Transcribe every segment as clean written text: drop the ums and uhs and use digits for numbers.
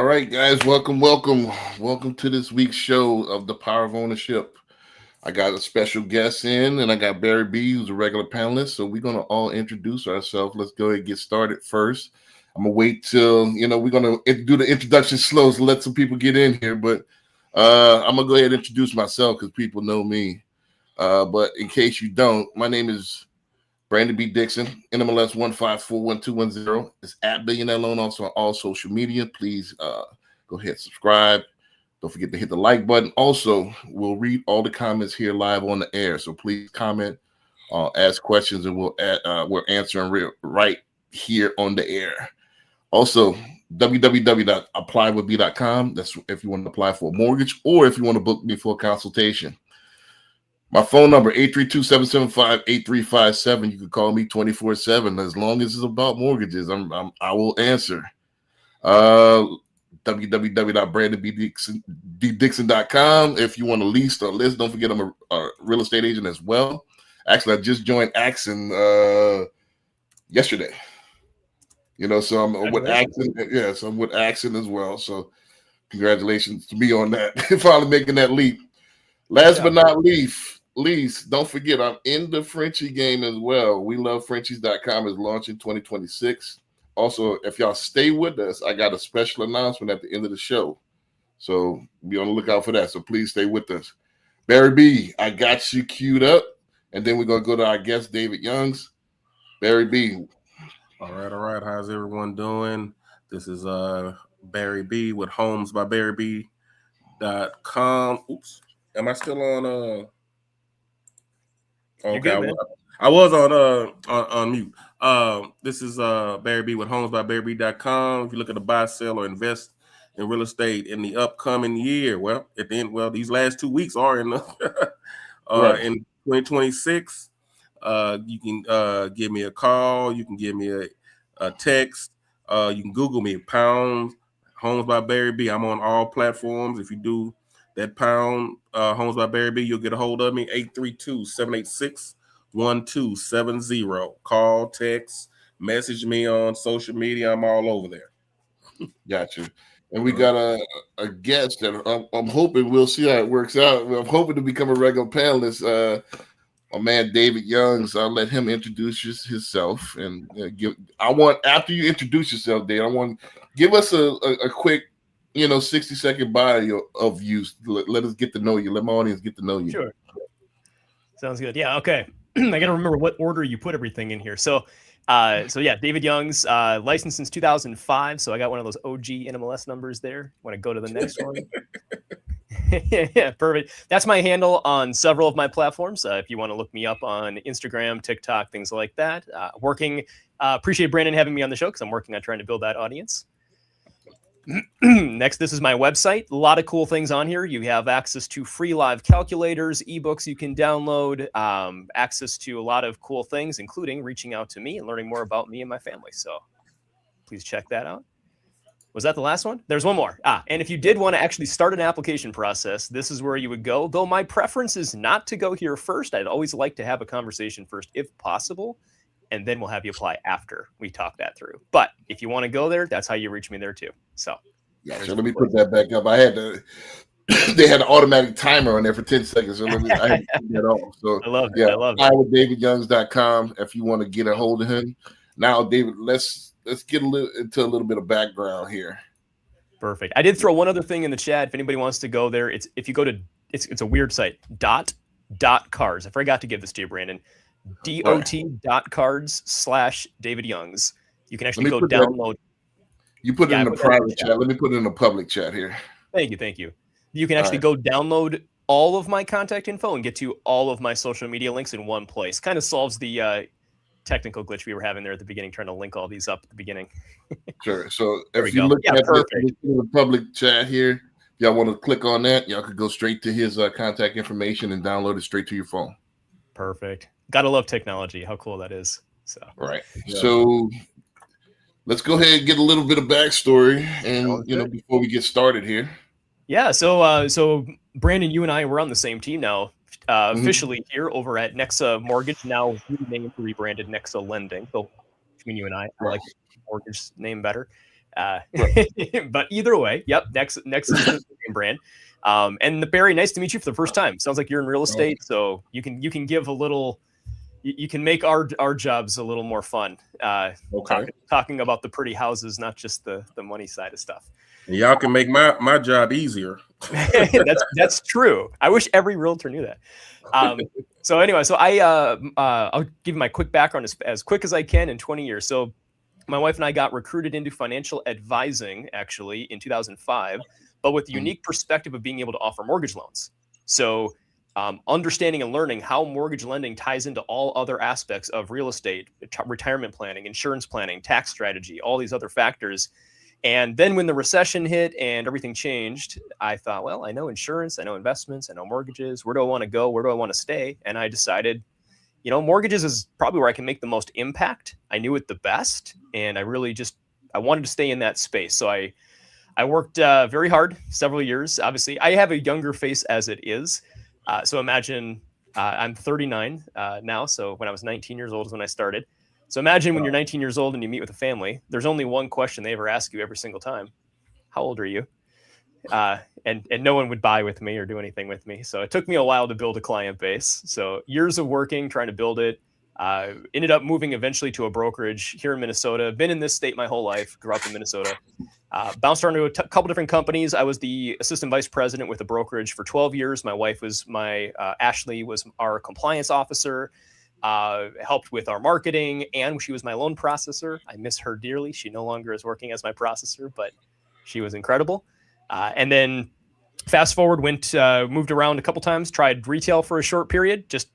right, guys, welcome to this week's show of the Power of Ownership. I got a special guest in, and I got Barry B, who's a regular panelist. So we're gonna all introduce ourselves. Let's go ahead and get started first. I'm gonna wait till we're gonna do the introduction slow, so let some people get in here. But I'm gonna go ahead and introduce myself because people know me. But in case you don't, my name is Brandon B. Dixon, NMLS 1541210. It's at Billionaire Loan, also on all social media. Please go ahead, subscribe. Don't forget to hit the like button. Also, we'll read all the comments here live on the air. So please comment, ask questions, and we'll answer them right here on the air. Also, www.applywithb.com. That's if you want to apply for a mortgage or if you want to book me for a consultation. My phone number, 832-775-8357. You can call me 24/7. As long as it's about mortgages, I will answer. www.brandonbdixon.com. If you want to lease or list, don't forget I'm a real estate agent as well. Actually, I just joined Axon yesterday. So I'm with Axon. Yeah, so I'm with Axon as well. So congratulations to me on that. Finally making that leap. Last but not least, don't forget I'm in the Frenchie game as well. WeLoveFrenchies.com is launching 2026. Also, if y'all stay with us, I got a special announcement at the end of the show. So be on the lookout for that. So please stay with us. Barry B, I got you queued up. And then we're going to go to our guest, David Youngs. Barry B. All right. How's everyone doing? This is Barry B with homesbybarryb.com. Oops. Am I still on okay, good, I was on mute. This is Barry B with homesbybarryb.com. If you look at the buy, sell, or invest in real estate in the upcoming year, these last 2 weeks are in right. In 2026. You can give me a call. You can give me a text. You can Google me, pound Homes by Barry B. I'm on all platforms. If you do that pound Homes by Barry B, you'll get a hold of me, 832-786-1270. Call, text, message me on social media. I'm all over there. Gotcha. And we got a guest that I'm hoping we'll see how it works out. I'm hoping to become a regular panelist. My man David Youngs. I'll let him introduce himself and after you introduce yourself, Dave, I want give us a quick 60-second bio of you. Let us get to know you. Let my audience get to know you. Sure. Sounds good. Yeah. Okay. I got to remember what order you put everything in here. So yeah, David Youngs, licensed since 2005. So I got one of those OG NMLS numbers there. Want to go to the next one? Yeah, perfect. That's my handle on several of my platforms. If you want to look me up on Instagram, TikTok, things like that. Appreciate Brandon having me on the show because I'm working on trying to build that audience. Next, this is my website. A lot of cool things on here. You have access to free live calculators, ebooks you can download, access to a lot of cool things, including reaching out to me and learning more about me and my family. So please check that out. Was that the last one? There's one more. And if you did want to actually start an application process, this is where you would go. Though my preference is not to go here first. I'd always like to have a conversation first, if possible, and then we'll have you apply after we talk that through. But if you want to go there, that's how you reach me there too. So yeah, so let me put that back up. I had to. They had an automatic timer on there for 10 seconds. So I had to put that off. So I love it. I love it. With DavidYoungs.com if you want to get a hold of him. Now, David, let's get into a little bit of background here. Perfect. I did throw one other thing in the chat. If anybody wants to go there, it's if you go to it's a weird site. dot cards. I forgot to give this to you, Brandon. dot.cards/David Youngs. You can actually go download. You put it in the private chat. Let me put it in the public chat here. Thank you. You can actually go download all of my contact info and get to all of my social media links in one place. Kind of solves the technical glitch we were having there at the beginning, trying to link all these up at the beginning. Sure. So if you look at the public chat here, y'all want to click on that, y'all could go straight to his contact information and download it straight to your phone. Perfect. Gotta love technology. How cool that is. So right. Yeah. So let's go ahead and get a little bit of backstory, and before we get started here. Yeah. So Brandon, you and I were on the same team now. Officially here over at Nexa Mortgage, now renamed, rebranded Nexa Lending. So between you and I like the mortgage name better. But either way, yep. Next is the name brand. And Barry, nice to meet you for the first time. Sounds like you're in real estate, so you can give a little. You can make our jobs a little more fun. Talking about the pretty houses, not just the money side of stuff. Y'all can make my job easier. That's true. I wish every realtor knew that. So anyway, I'll give my quick background as quick as I can in 20 years. So my wife and I got recruited into financial advising actually in 2005, but with the unique perspective of being able to offer mortgage loans. So understanding and learning how mortgage lending ties into all other aspects of real estate, retirement planning, insurance planning, tax strategy, all these other factors. And then when the recession hit and everything changed, I thought, well, I know insurance, I know investments, I know mortgages. Where do I want to go? Where do I want to stay? And I decided, mortgages is probably where I can make the most impact. I knew it the best. And I wanted to stay in that space. So I worked very hard several years. Obviously, I have a younger face as it is. So imagine I'm 39 now. So when I was 19 years old is when I started. So imagine when you're 19 years old and you meet with a family, there's only one question they ever ask you every single time. How old are you? And no one would buy with me or do anything with me. So it took me a while to build a client base. So years of working, trying to build it. Ended up moving eventually to a brokerage here in Minnesota. Been in this state my whole life, grew up in Minnesota. Bounced around to a couple different companies. I was the assistant vice president with a brokerage for 12 years. My wife was Ashley was our compliance officer. Helped with our marketing, and she was my loan processor. I miss her dearly. She no longer is working as my processor, but she was incredible. And then fast forward, moved around a couple times, tried retail for a short period, just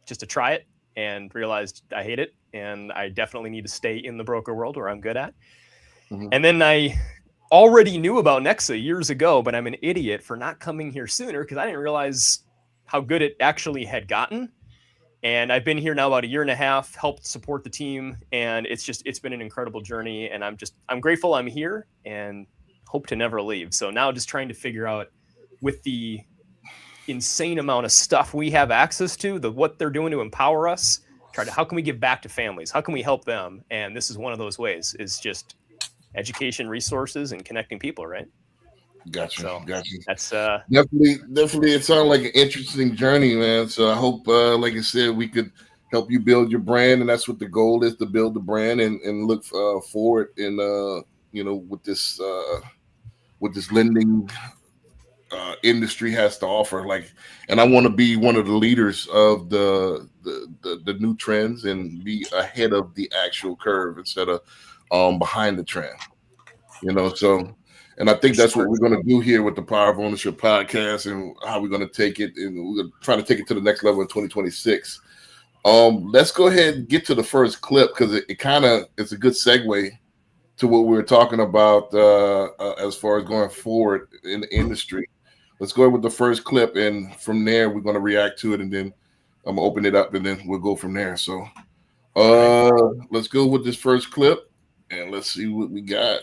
to try it, and realized I hate it, and I definitely need to stay in the broker world where I'm good at. Mm-hmm. And then I already knew about Nexa years ago, but I'm an idiot for not coming here sooner because I didn't realize how good it actually had gotten. And I've been here now about a year and a half, helped support the team, and it's been an incredible journey. And I'm grateful I'm here and hope to never leave. So now just trying to figure out, with the insane amount of stuff we have access to, what they're doing to empower us, how can we give back to families? How can we help them? And this is one of those ways, is just education, resources, and connecting people, right? Gotcha. So gotcha. That's definitely. It sounds like an interesting journey, man. So I hope, like I said, we could help you build your brand, and that's what the goal is, to build the brand and look forward in with this lending industry has to offer. And I want to be one of the leaders of the new trends and be ahead of the actual curve instead of behind the trend. So. And I think that's what we're going to do here with the Power of Ownership podcast, and how we're going to take it, and we're going to try to take it to the next level in 2026. Let's go ahead and get to the first clip, because it's a good segue to what we were talking about as far as going forward in the industry. Let's go with the first clip, and from there we're going to react to it, and then I'm going to open it up, and then we'll go from there. So let's go with this first clip, and let's see what we got.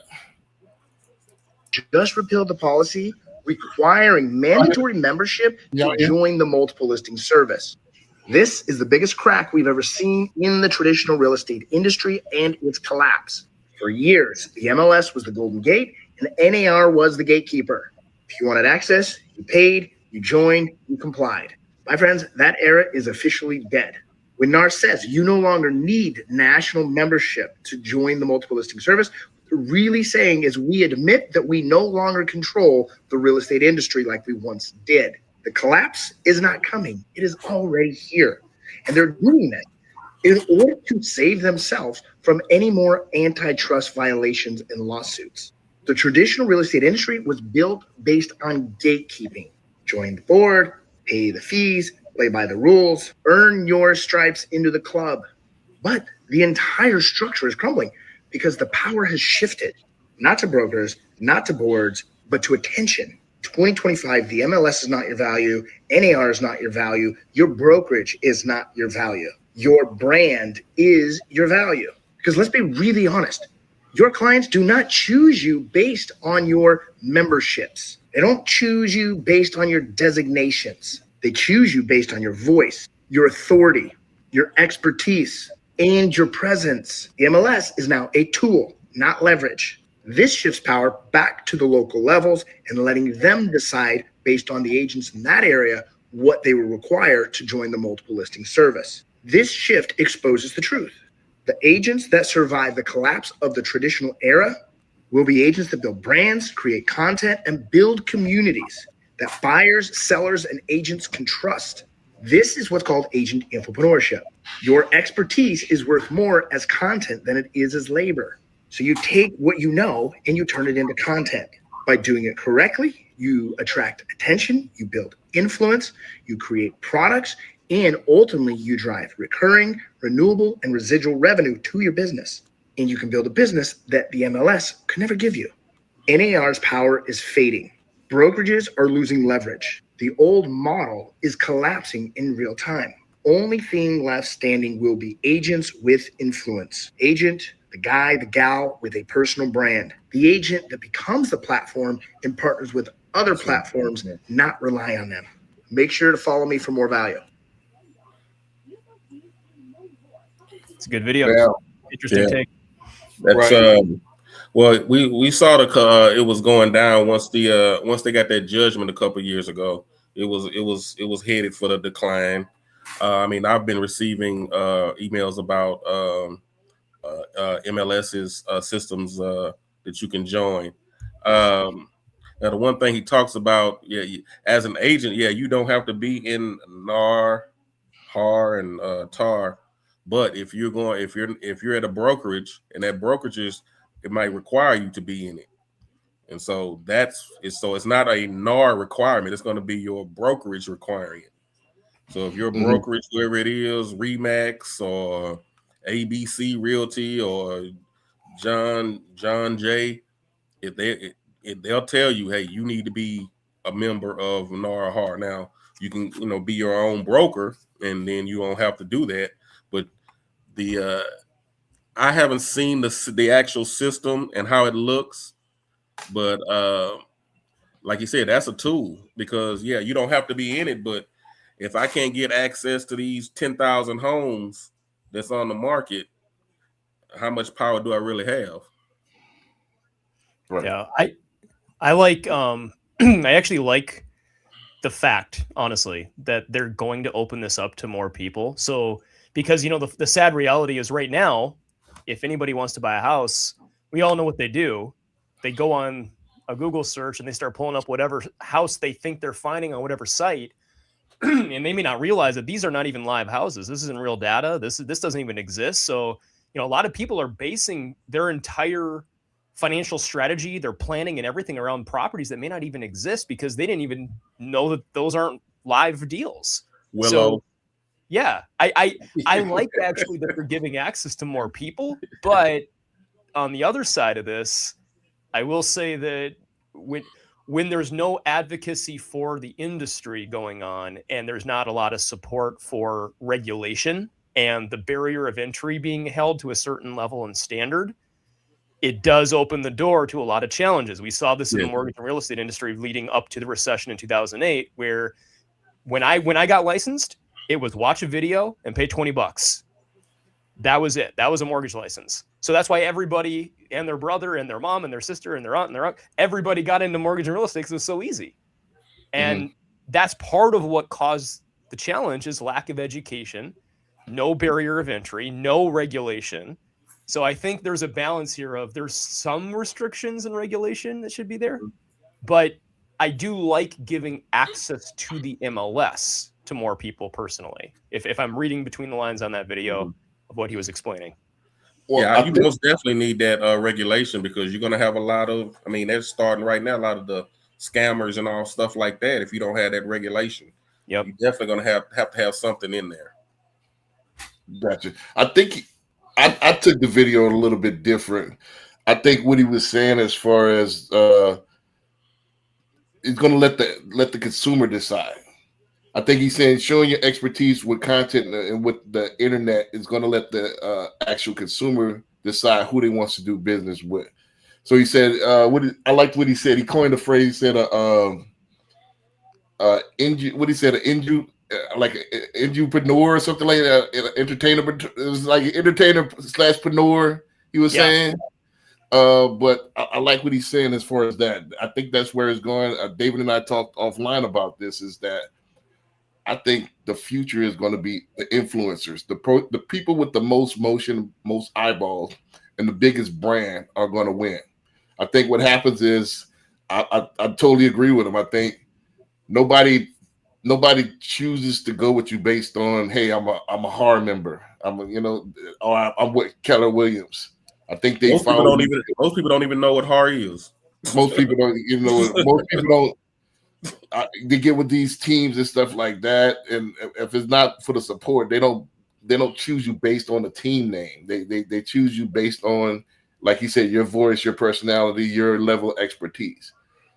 Just repealed the policy requiring mandatory membership to join the multiple listing service. This is the biggest crack we've ever seen in the traditional real estate industry and its collapse. For years, the MLS was the golden gate and the NAR was the gatekeeper. If you wanted access, you paid, you joined, you complied. My friends, that era is officially dead. When NAR says you no longer need national membership to join the multiple listing service, really saying is we admit that we no longer control the real estate industry like we once did. The collapse is not coming. It is already here. And they're doing that in order to save themselves from any more antitrust violations and lawsuits. The traditional real estate industry was built based on gatekeeping. Join the board, pay the fees, play by the rules, earn your stripes into the club. But the entire structure is crumbling, because the power has shifted, not to brokers, not to boards, but to attention. 2025, the MLS is not your value. NAR is not your value. Your brokerage is not your value. Your brand is your value. Because let's be really honest, your clients do not choose you based on your memberships. They don't choose you based on your designations. They choose you based on your voice, your authority, your expertise, and your presence. The MLS is now a tool, not leverage. This shifts power back to the local levels and letting them decide based on the agents in that area what they will require to join the multiple listing service. This shift exposes the truth. The agents that survive the collapse of the traditional era will be agents that build brands, create content, and build communities that buyers, sellers, and agents can trust. This is what's called agent infopreneurship. Your expertise is worth more as content than it is as labor. So you take what you know and you turn it into content. By doing it correctly, you attract attention, you build influence, you create products, and ultimately you drive recurring, renewable, and residual revenue to your business. And you can build a business that the MLS could never give you. NAR's power is fading. Brokerages are losing leverage. The old model is collapsing in real time. Only thing left standing will be agents with influence. Agent, the guy, the gal with a personal brand. The agent that becomes the platform and partners with other platforms, not rely on them. Make sure to follow me for more value. It's a good video. Yeah. Interesting take. That's Right. well, we saw it was going down once they got that judgment a couple of years ago. It was headed for the decline. I mean, I've been receiving emails about MLS's systems that you can join. Now, the one thing he talks about, as an agent, you don't have to be in NAR, HAR, and TAR. But if you're at a brokerage, and that brokerage it might require you to be in it. And so it's not a NAR requirement. It's going to be your brokerage requiring it. So if your brokerage, whoever it is, Remax or ABC Realty or John Jay, they'll tell you, hey, you need to be a member of NAR or HAR. Now you can be your own broker, and then you don't have to do that. But I haven't seen the actual system and how it looks, but like you said, that's a tool because you don't have to be in it. But if I can't get access to these 10,000 homes that's on the market, how much power do I really have? Right. Yeah, I like I actually like the fact, honestly, that they're going to open this up to more people. So because the sad reality is right now, if anybody wants to buy a house, we all know what they do. They go on a Google search and they start pulling up whatever house they think they're finding on whatever site. And they may not realize that these are not even live houses. This isn't real data. This doesn't even exist. So, a lot of people are basing their entire financial strategy, their planning and everything around properties that may not even exist because they didn't even know that those aren't live deals. Willow. So, yeah, I like actually that they're giving access to more people. But on the other side of this, I will say that when there's no advocacy for the industry going on and there's not a lot of support for regulation and the barrier of entry being held to a certain level and standard, it does open the door to a lot of challenges. We saw this in the mortgage and real estate industry leading up to the recession in 2008, where when I got licensed, it was watch a video and pay $20. That was it. That was a mortgage license. So that's why everybody and their brother and their mom and their sister and their aunt and their uncle, everybody got into mortgage and real estate because it was so easy. And that's part of what caused the challenge is lack of education, no barrier of entry, no regulation. So I think there's a balance here of there's some restrictions and regulation that should be there, but I do like giving access to the MLS to more people personally. If I'm reading between the lines on that video of what he was explaining. Well, you most definitely need that regulation because you're going to have a lot of, they're starting right now, a lot of the scammers and all stuff like that. If you don't have that regulation, you're definitely going to have to have something in there. Gotcha. I think I took the video a little bit different. I think what he was saying as far as it's going to let the consumer decide. I think he's saying showing your expertise with content and with the internet is going to let the actual consumer decide who they wants to do business with. So he said, I liked what he said. He coined a phrase. He said, like an entrepreneur or something like that. Entertainer. It was like entertainer /preneur. He was saying. But I like what he's saying as far as that. I think that's where it's going. David and I talked offline about this. Is that I think the future is going to be the influencers, the people with the most motion, most eyeballs, and the biggest brand are going to win. I think what happens is I totally agree with him. I think nobody chooses to go with you based on, hey, I'm a horror member. I'm with Keller Williams. I think they most people don't even know what horror is. Most people don't, most people don't. They get with these teams and stuff like that, and if it's not for the support, they don't choose you based on the team name. They choose you based on, like you said, your voice, your personality, your level of expertise.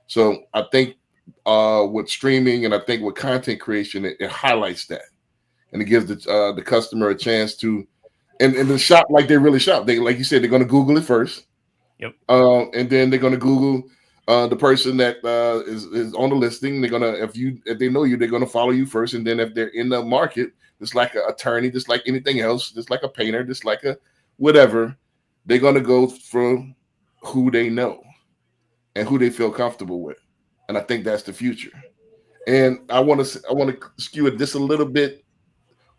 So I think with streaming and I think with content creation, it highlights that, and it gives the customer a chance to, and the shop like they really shop. They, like you said, they're going to Google it first. Yep. And then they're going to Google the person that is on the listing. They're gonna, if they know you, they're gonna follow you first, and then if they're in the market, just like an attorney, just like anything else, just like a painter, just like a whatever, they're gonna go from who they know and who they feel comfortable with, and I think that's the future. And I want to skew it just a little bit,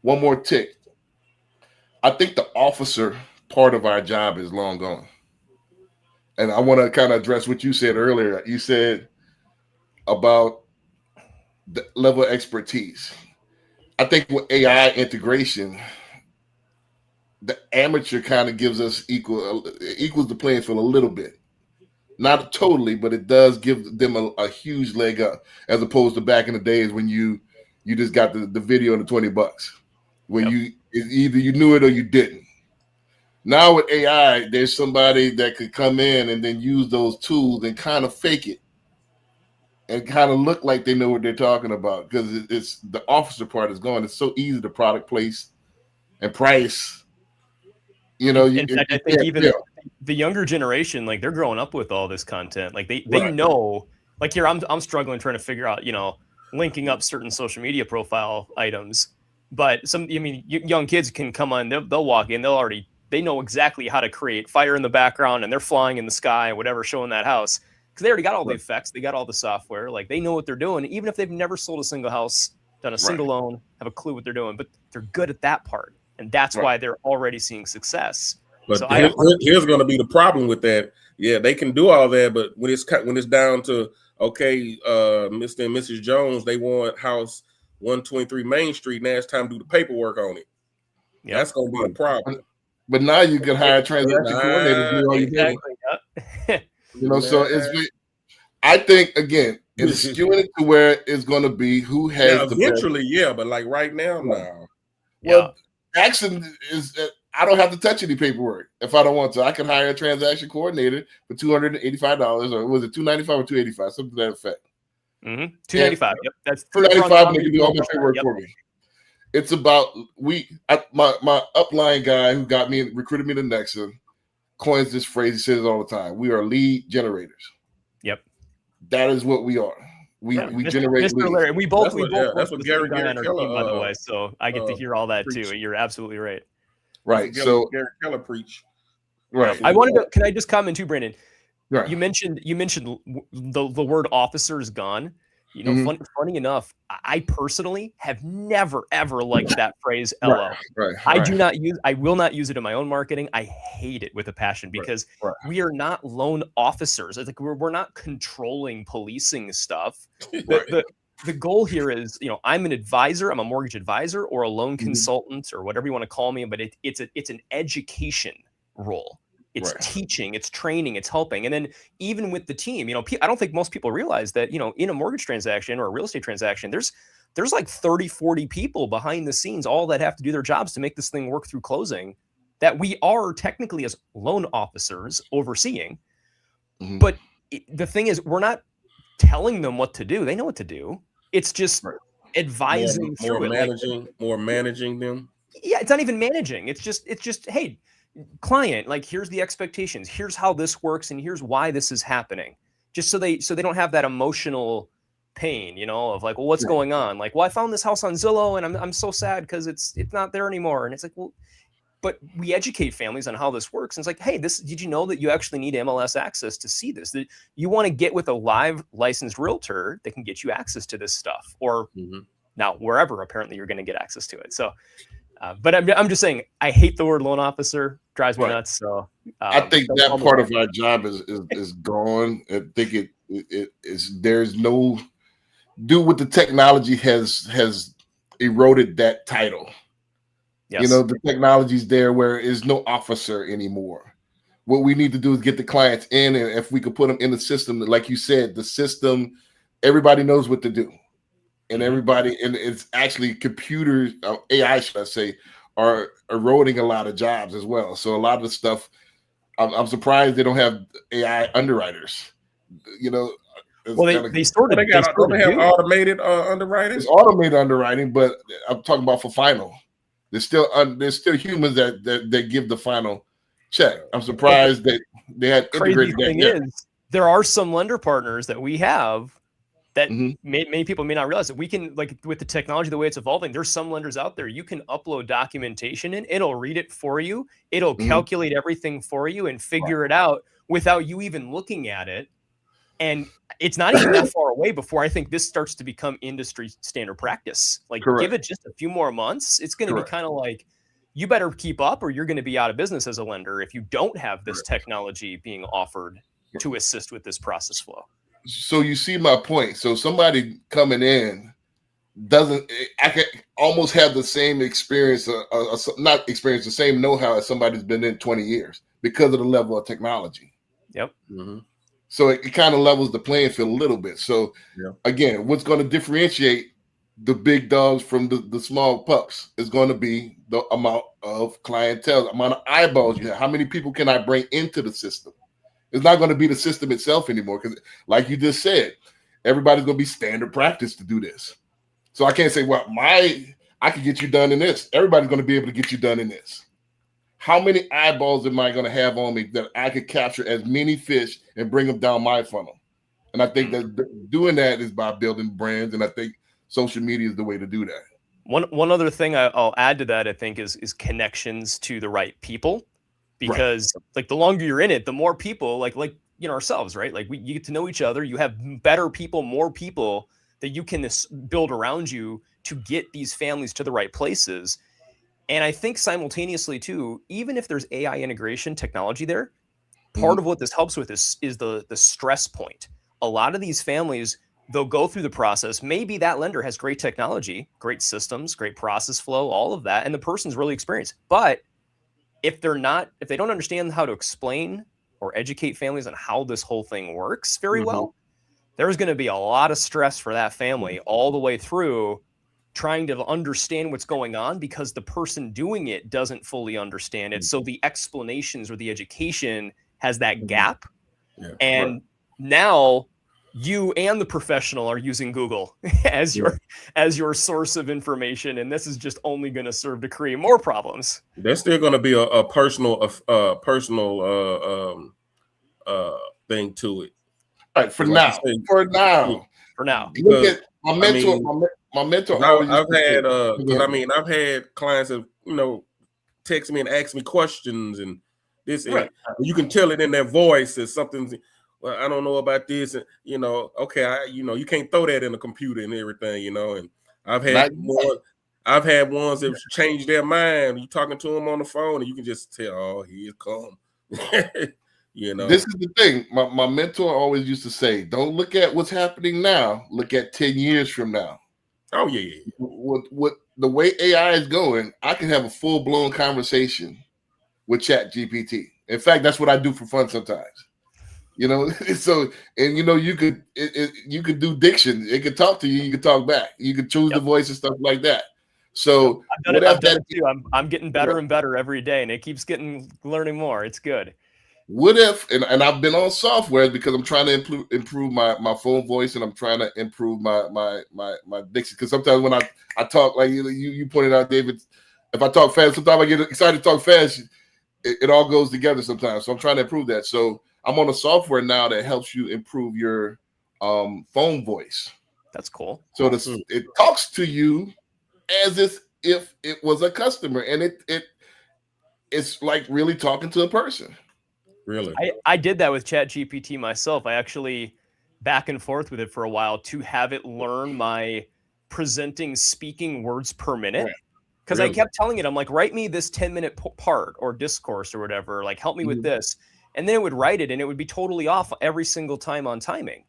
one more tick. I think the officer part of our job is long gone. And I want to kind of address what you said earlier. You said about the level of expertise. I think with AI integration, the amateur kind of gives us equals the playing field a little bit. Not totally, but it does give them a huge leg up, as opposed to back in the days when you just got the video and the $20. When either you knew it or you didn't. Now with AI, there's somebody that could come in and then use those tools and kind of fake it and kind of look like they know what they're talking about, because it's the officer part is gone. It's so easy to product place and price. In fact, I think even the younger generation, like they're growing up with all this content. Like they know. Like here, I'm struggling trying to figure out, linking up certain social media profile items. But young kids can come on. They'll walk in. They know exactly how to create fire in the background, and they're flying in the sky and whatever, showing that house, because they already got all the effects. They got all the software. Like they know what they're doing, even if they've never sold a single house, done a single loan, have a clue what they're doing. But they're good at that part, and that's why they're already seeing success. But so here's going to be the problem with that. Yeah, they can do all that, but when it's down to Mr. and Mrs. Jones, they want house 123 Main Street. Now it's time to do the paperwork on it. Yeah, that's going to be a problem. But now you can hire a transaction coordinator to do all your things. So it's. I think again, it's skewing it to where it's going to be who has eventually, but like right now, Well, action is. I don't have to touch any paperwork if I don't want to. I can hire a transaction coordinator for $285, or was it $295 or $285, something to that effect. $295. Yep, that's $295. They can do all my paperwork for me. It's about my upline guy who recruited me to Nexa coins this phrase. He says it all the time. We are lead generators. Yep, that is what we are. We generate leads. Larry, we both that's what Gary Keller, by the way. So I get to hear all that too. You're absolutely right. Right. So Gary Keller preach. Right. I wanted to. Can I just comment too, Brandon? Right. You mentioned the word officer is gone. Funny enough, I personally have never ever liked that phrase LO. I will not use it in my own marketing. I hate it with a passion, because we are not loan officers. It's like we're not controlling policing stuff. The goal here is, I'm an advisor, I'm a mortgage advisor or a loan consultant or whatever you want to call me, but it's an education role. It's teaching, it's training, it's helping. And then even with the team, I don't think most people realize that, in a mortgage transaction or a real estate transaction, there's like 30, 40 people behind the scenes, all that have to do their jobs to make this thing work through closing, that we are technically as loan officers overseeing. Mm-hmm. But the thing is, we're not telling them what to do. They know what to do. It's just advising more managing them. Yeah, it's not even managing. It's just, hey, client, like, here's the expectations. Here's how this works, and here's why this is happening. Just so they don't have that emotional pain, of like, well, what's going on? Like, well, I found this house on Zillow, and I'm so sad because it's not there anymore. And it's like, well, but we educate families on how this works. And it's like, hey, did you know that you actually need MLS access to see this? That you want to get with a live licensed realtor that can get you access to this stuff, or now wherever apparently you're going to get access to it. So, but I'm just saying, I hate the word loan officer, drives me nuts. So I think that part of our job is gone. I think it is. There's no due with the technology has eroded that title. Yes. You know, the technology's there where there's no officer anymore. What we need to do is get the clients in, and if we could put them in the system, like you said, the system, everybody knows what to do. And everybody, and it's actually computers, AI, should I say, are eroding a lot of jobs as well. So a lot of the stuff, I'm surprised they don't have AI underwriters. You know, well, they sort of have automated underwriting. It's automated underwriting, but I'm talking about for final. There's still humans that give the final check. I'm surprised that they had integrated that. Crazy thing is, there are some lender partners that we have that many people may not realize that we can, like, with the technology, the way it's evolving, there's some lenders out there, you can upload documentation and it'll read it for you. It'll calculate everything for you and figure it out without you even looking at it. And it's not even that far away before I think this starts to become industry standard practice. Like, give it just a few more months. It's going to be kind of like, you better keep up or you're going to be out of business as a lender if you don't have this technology being offered to assist with this process flow. So you see my point. So somebody coming in I can almost have the same experience, not experience, the same know-how as somebody who's been in 20 years because of the level of technology. Yep. So it kind of levels the playing field a little bit. So again, what's going to differentiate the big dogs from the small pups is going to be the amount of clientele, the amount of eyeballs you have. How many people can I bring into the system? It's not going to be the system itself anymore because, like you just said, everybody's going to be standard practice to do this. So I can't say, well, I can get you done in this. Everybody's going to be able to get you done in this. How many eyeballs am I going to have on me that I could capture as many fish and bring them down my funnel? And I think that doing that is by building brands, and I think social media is the way to do that. One other thing I'll add to that, I think, is connections to the right people, because like the longer you're in it, the more people like ourselves, right? Like you get to know each other. You have better people, more people that you can build around you to get these families to the right places. And I think simultaneously too, even if there's AI integration technology there, part of what this helps with is the stress point. A lot of these families, they'll go through the process. Maybe that lender has great technology, great systems, great process flow, all of that, and the person's really experienced. But if they don't understand how to explain or educate families on how this whole thing works very well, there's going to be a lot of stress for that family all the way through, trying to understand what's going on because the person doing it doesn't fully understand it. So the explanations or the education has that gap. And now you and the professional are using Google as your source of information. And this is just only going to serve to create more problems. There's still going to be a personal thing to it. Right. For now. Look at my mentor. My mentor. I've had clients that text me and ask me questions, and this, and you can tell it in their voice that something's. Well, I don't know about this, and okay, you can't throw that in a computer and everything, and I've had ones that changed their mind. You talking to them on the phone, and you can just tell, oh, he is calm. This is the thing. My mentor always used to say, don't look at what's happening now. Look at 10 years from now. Oh, yeah. With the way AI is going, I can have a full-blown conversation with Chat GPT. In fact, that's what I do for fun sometimes. So, and you could do diction. It could talk to you. You could talk back. You could choose the voice and stuff like that. So I've done it too. I'm getting better and better every day, and it keeps learning more. It's good. What if, and I've been on software because I'm trying to improve my phone voice, and I'm trying to improve my diction. Because sometimes when I talk, like you pointed out, David, if I talk fast, sometimes I get excited to talk fast. It all goes together sometimes. So I'm trying to improve that. So I'm on a software now that helps you improve your phone voice. That's cool. So it talks to you as if it was a customer, and it's like really talking to a person. Really? I did that with ChatGPT myself. I actually back and forth with it for a while to have it learn my presenting speaking words per minute. Because I kept telling it, I'm like, write me this 10-minute part or discourse or whatever, like help me with this. And then it would write it and it would be totally off every single time on timing.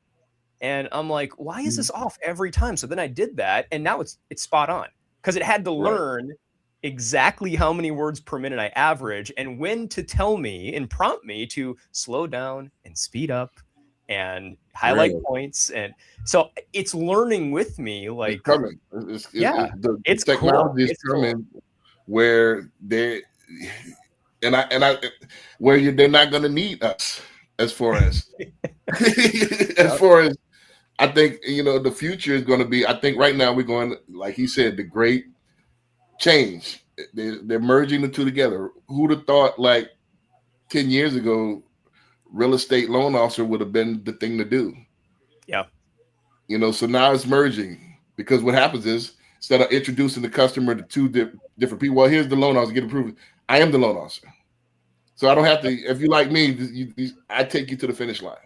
And I'm like, why is this off every time? So then I did that and now it's spot on because it had to learn exactly how many words per minute I average and when to tell me and prompt me to slow down and speed up and highlight points. And so it's learning with me. Like it's coming. It's technology is coming where they they're not going to need us as far as I think, the future is going to be, I think right now we're going, like he said, the great change. They're merging the two together. Who'd have thought like 10 years ago, real estate loan officer would have been the thing to do. Yeah. So now it's merging because what happens is instead of introducing the customer to two different people, well, here's the loan officer, get approved. I am the loan officer. So I don't have to, if you like me, I take you to the finish line.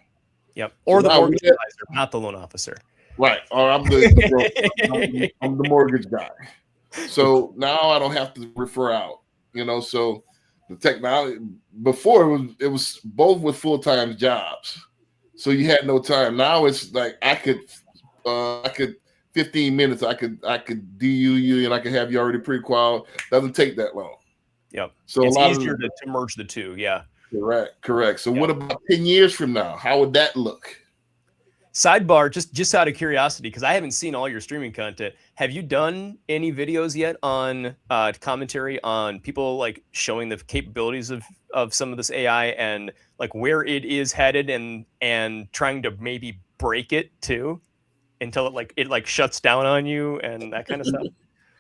Yep. Or so the mortgage advisor, not the loan officer. Right. Or I'm the mortgage guy. So now I don't have to refer out, so the technology before it was both with full-time jobs. So you had no time. Now it's like I could 15 minutes, I could DU you and I could have you already pre-qualified. Doesn't take that long. Yep. So it's easier to merge the two. Yeah. Correct. So what about 10 years from now? How would that look? Sidebar, just out of curiosity, because I haven't seen all your streaming content. Have you done any videos yet on commentary on people like showing the capabilities of some of this AI and like where it is headed and trying to maybe break it too until it shuts down on you and that kind of stuff?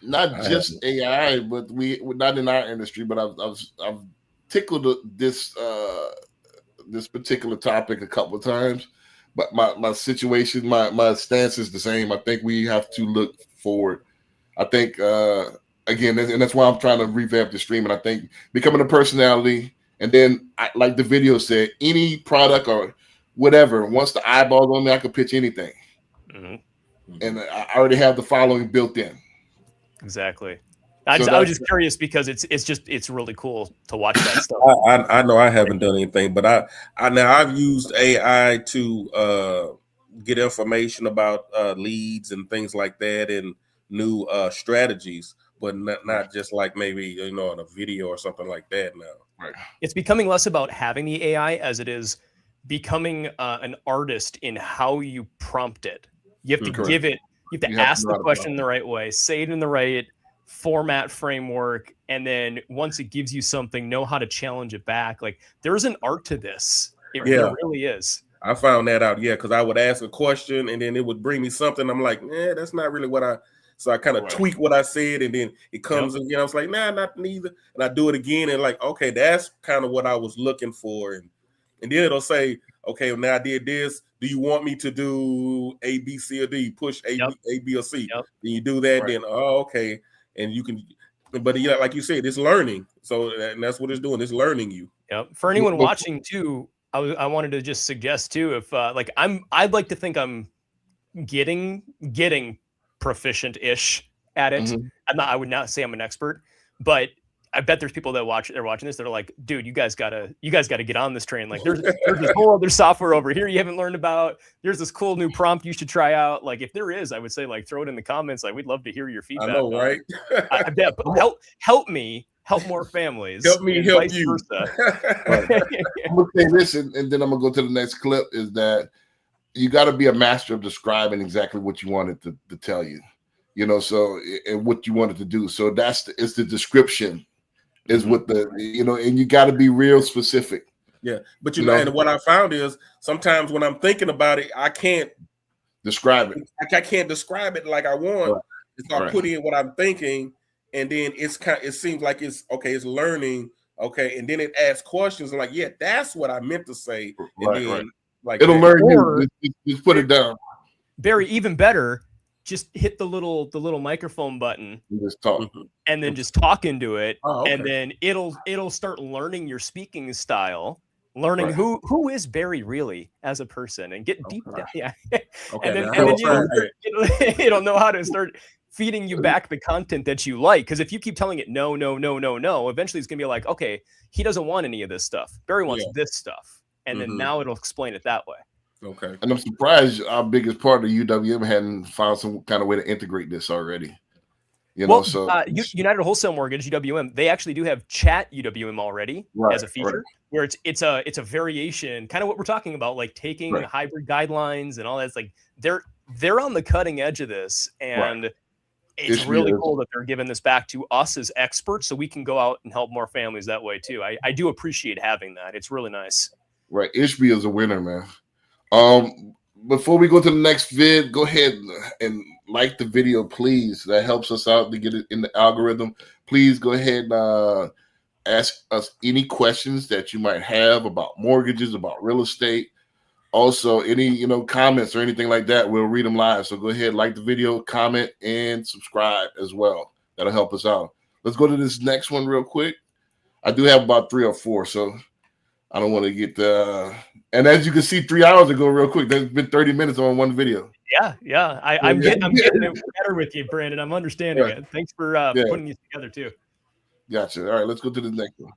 Not just AI, but we're not in our industry, but I've tickled this particular topic a couple of times. But my situation, my stance is the same. I think we have to look forward. I think, again, and that's why I'm trying to revamp the stream. And I think becoming a personality, and then, like the video said, any product or whatever, once the eyeballs on me, I could pitch anything. Mm-hmm. And I already have the following built in. Exactly. I was just curious because it's really cool to watch that stuff. I know I haven't done anything, but I've used AI to get information about leads and things like that and new strategies, but not just like maybe on a video or something like that now. Right. It's becoming less about having the AI as it is becoming an artist in how you prompt it. You have to give it. You have to ask the question in the right way, say it in the right format framework, and then once it gives you something, know how to challenge it back. Like there's an art to this. It really is. I found that out, because I would ask a question and then it would bring me something. I'm like, that's not really what so I kind of tweak what I said, and then it comes again. I was like, nah, not neither. And I do it again, and like, okay, that's kind of what I was looking for. And then it'll say, okay, well, now I did this. Do you want me to do A, B, C, or D? Push A, B, or C. Then you do that, then okay. And you can, but like you said, it's learning. So and that's what it's doing. It's learning you. Yep. For anyone watching too, I wanted to just suggest too, if I'd like to think I'm getting proficient-ish at it. Mm-hmm. I would not say I'm an expert, but I bet there's people they're watching this. They're like, dude, you guys gotta get on this train. Like there's this whole other software over here you haven't learned about. There's this cool new prompt you should try out. Like if there is, I would say like throw it in the comments. Like we'd love to hear your feedback. I know, right? I bet, help me help more families. Help me help you. I'm gonna say this, and then I'm gonna go to the next clip. Is that you got to be a master of describing exactly what you wanted to tell you. So and what you wanted to do. So it's the description. Is what and you got to be real specific. Yeah, but and what I found is sometimes when I'm thinking about it, I can't describe it. I can't describe it like I want. Right. So I put in what I'm thinking, and then it seems like it's okay. It's learning, okay, and then it asks questions. I'm like, yeah, that's what I meant to say. And then, like it'll learn you. Just put it down. Barry, even better. just hit the little microphone button You just talk. and then just talk into it. Oh, okay. And then it'll start learning your speaking style, learning Right. who is Barry really as a person, and get deep down. Yeah. Okay, and then, now and then how about it'll know how to start feeding you back the content that you like. Because if you keep telling it no, eventually it's gonna be like, okay, he doesn't want any of this stuff. Barry wants this stuff. And then now it'll explain it that way. Okay. And I'm surprised our biggest partner, UWM, hadn't found some kind of way to integrate this already. United Wholesale Mortgage, UWM, they actually do have chat UWM already as a feature, where it's a variation, kind of what we're talking about, like taking hybrid guidelines and all that. It's like they're on the cutting edge of this, and it's really cool that they're giving this back to us as experts, so we can go out and help more families that way too. I do appreciate having that. It's really nice. Right, Ishby is a winner, man. Before we go to the next vid, go ahead and like the video, please. That helps us out to get it in the algorithm. Please go ahead and ask us any questions that you might have about mortgages, about real estate. Also, any comments or anything like that, we'll read them live. So go ahead, like the video, comment, and subscribe as well. That'll help us out. Let's go to this next one real quick. I do have about 3 or 4, so I don't want to get and as you can see, 3 hours ago, real quick, there's been 30 minutes on one video. Yeah. I'm getting it better with you, Brandon. I'm understanding it. Thanks for putting these together too. Gotcha. All right, let's go to the next one.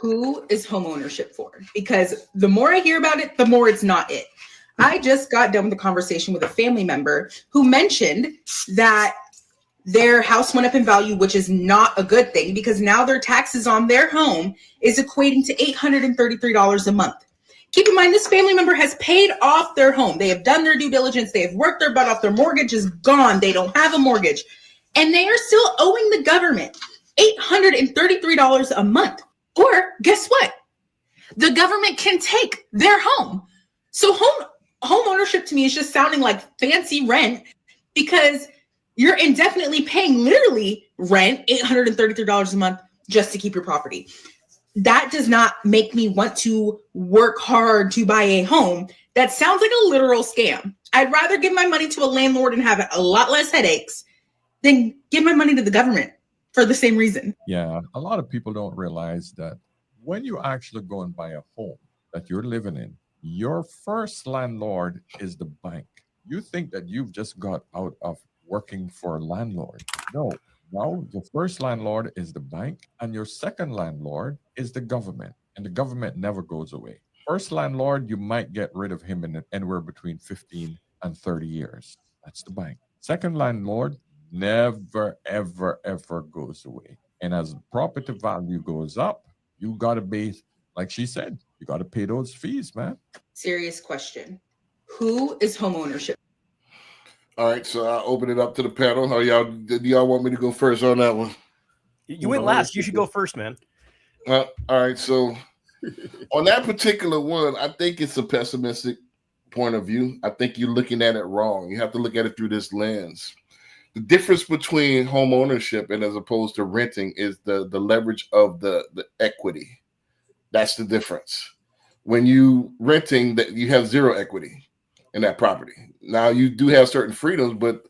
Who is homeownership for? Because the more I hear about it, the more it's not it. I just got done with a conversation with a family member who mentioned that their house went up in value, which is not a good thing because now their taxes on their home is equating to $833 a month. Keep in mind, this family member has paid off their home. They have done their due diligence. They have worked their butt off. Their mortgage is gone. They don't have a mortgage. And they are still owing the government $833 a month. Or guess what? The government can take their home. So home ownership to me is just sounding like fancy rent because you're indefinitely paying literally rent, $833 a month just to keep your property. That does not make me want to work hard to buy a home. That sounds like a literal scam. I'd rather give my money to a landlord and have a lot less headaches than give my money to the government for the same reason. Yeah, a lot of people don't realize that when you actually go and buy a home that you're living in, your first landlord is the bank. You think that you've just got out of working for a landlord. No, your first landlord is the bank, and your second landlord is the government, and the government never goes away. First landlord, you might get rid of him in anywhere between 15 and 30 years. That's the bank. Second landlord never, ever, ever goes away. And as the property value goes up, you got to be, like she said, you got to pay those fees, man. Serious question. Who is homeownership? All right, so I'll open it up to the panel. Do y'all want me to go first on that one? You went last. You should go first, man. All right, so on that particular one, I think it's a pessimistic point of view. I think you're looking at it wrong. You have to look at it through this lens. The difference between home ownership and as opposed to renting is the leverage of the equity. That's the difference. When you renting, that you have zero equity in that property. Now you do have certain freedoms, but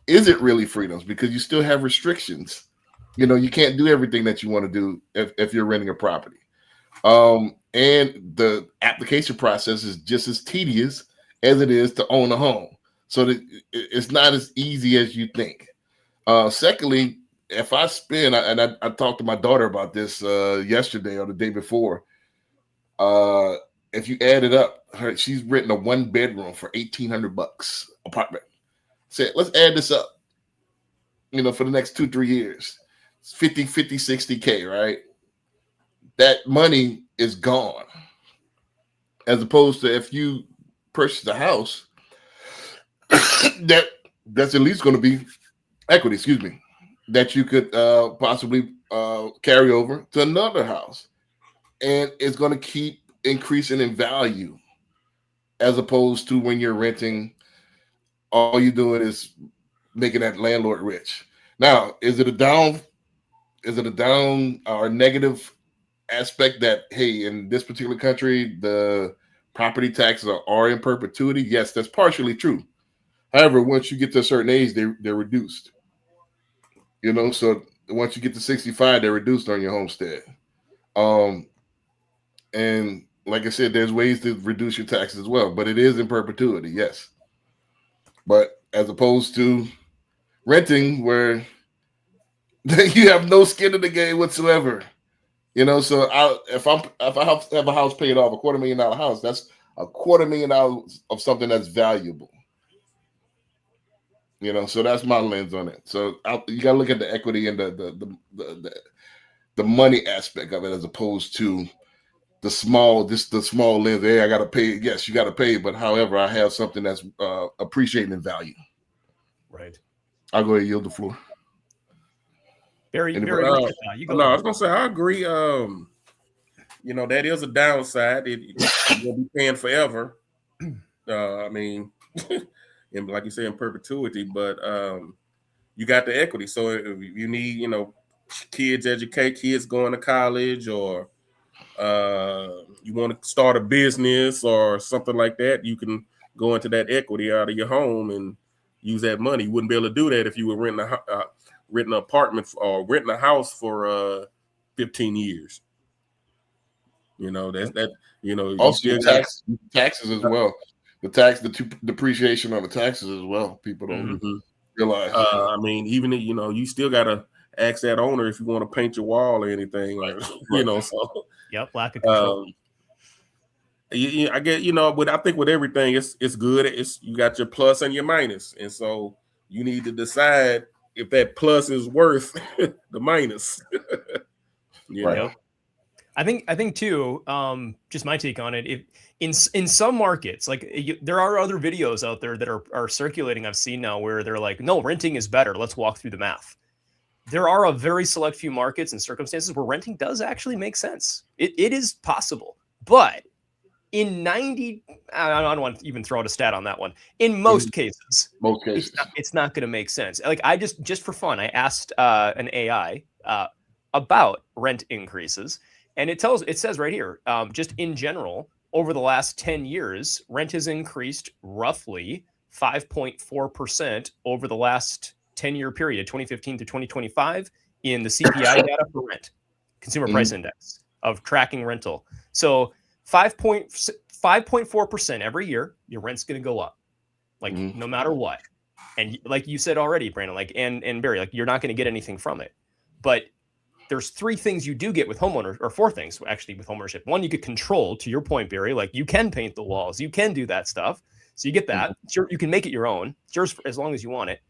is it really freedoms? Because you still have restrictions. You can't do everything that you want to do if you're renting a property. And the application process is just as tedious as it is to own a home. So that it's not as easy as you think. Secondly, if I spend, and I talked to my daughter about this yesterday or the day before, if you add it up, she's renting a 1-bedroom for $1,800 apartment. Say, let's add this up, for the next 2-3 years. It's 50, 60K, right? That money is gone. As opposed to if you purchase a house, that's at least going to be equity, that you could possibly carry over to another house. And it's going to keep increasing in value, as opposed to when you're renting, all you're doing is making that landlord rich. Now, is it a down or negative aspect that, hey, in this particular country, the property taxes are in perpetuity? Yes, that's partially true. However, once you get to a certain age, they're reduced. You know, so once you get to 65, they're reduced on your homestead. And like I said, there's ways to reduce your taxes as well, but it is in perpetuity, yes. But as opposed to renting, where you have no skin in the game whatsoever, you know. So if I have a house paid off, $250,000 house, that's $250,000 of something that's valuable. You know, so that's my lens on it. So you got to look at the equity and the money aspect of it, as opposed to the small lens. Hey, I got to pay. Yes, you got to pay, but however, I have something that's appreciating in value. Right. I'll go ahead and yield the floor. Very you go. No, I was gonna say I agree. You know, that is a downside. You'll be paying forever. I mean, and like you say, in perpetuity. But you got the equity. So if you need, you know, kids going to college, or you want to start a business or something like that, you can go into that equity out of your home and use that money. You wouldn't be able to do that if you were renting an apartment or renting a house for 15 years. You know, that. You know, also taxes as well. The depreciation on the taxes as well. People don't realize. I mean, even you know, you still gotta ask that owner if you want to paint your wall or anything, like you know. So lack of control. I get, you know, but I think with everything, it's good. It's you got your plus and your minus, and so you need to decide if that plus is worth the minus. Right. Know? I think too. Just my take on it. If in some markets, like there are other videos out there that are circulating. I've seen now where they're like, no, renting is better. Let's walk through the math. There are a very select few markets and circumstances where renting does actually make sense. It is possible, but in 90, I don't want to even throw out a stat on that one. In most cases, it's not going to make sense. Like I just for fun, I asked an AI about rent increases, and it says right here, just in general, over the last 10 years, rent has increased roughly 5.4% over the last 10-year period, 2015 to 2025, in the CPI data for rent, Consumer Price Index of tracking rental. So 5.4% every year, your rent's going to go up, like no matter what. And like you said already, Brandon, like and Barry, like you're not going to get anything from it. But there's 3 things you do get with homeowners, or 4 things actually with homeownership. One, you get control, to your point, Barry. Like you can paint the walls, you can do that stuff. So you get that. You can make it your own. It's yours as long as you want it.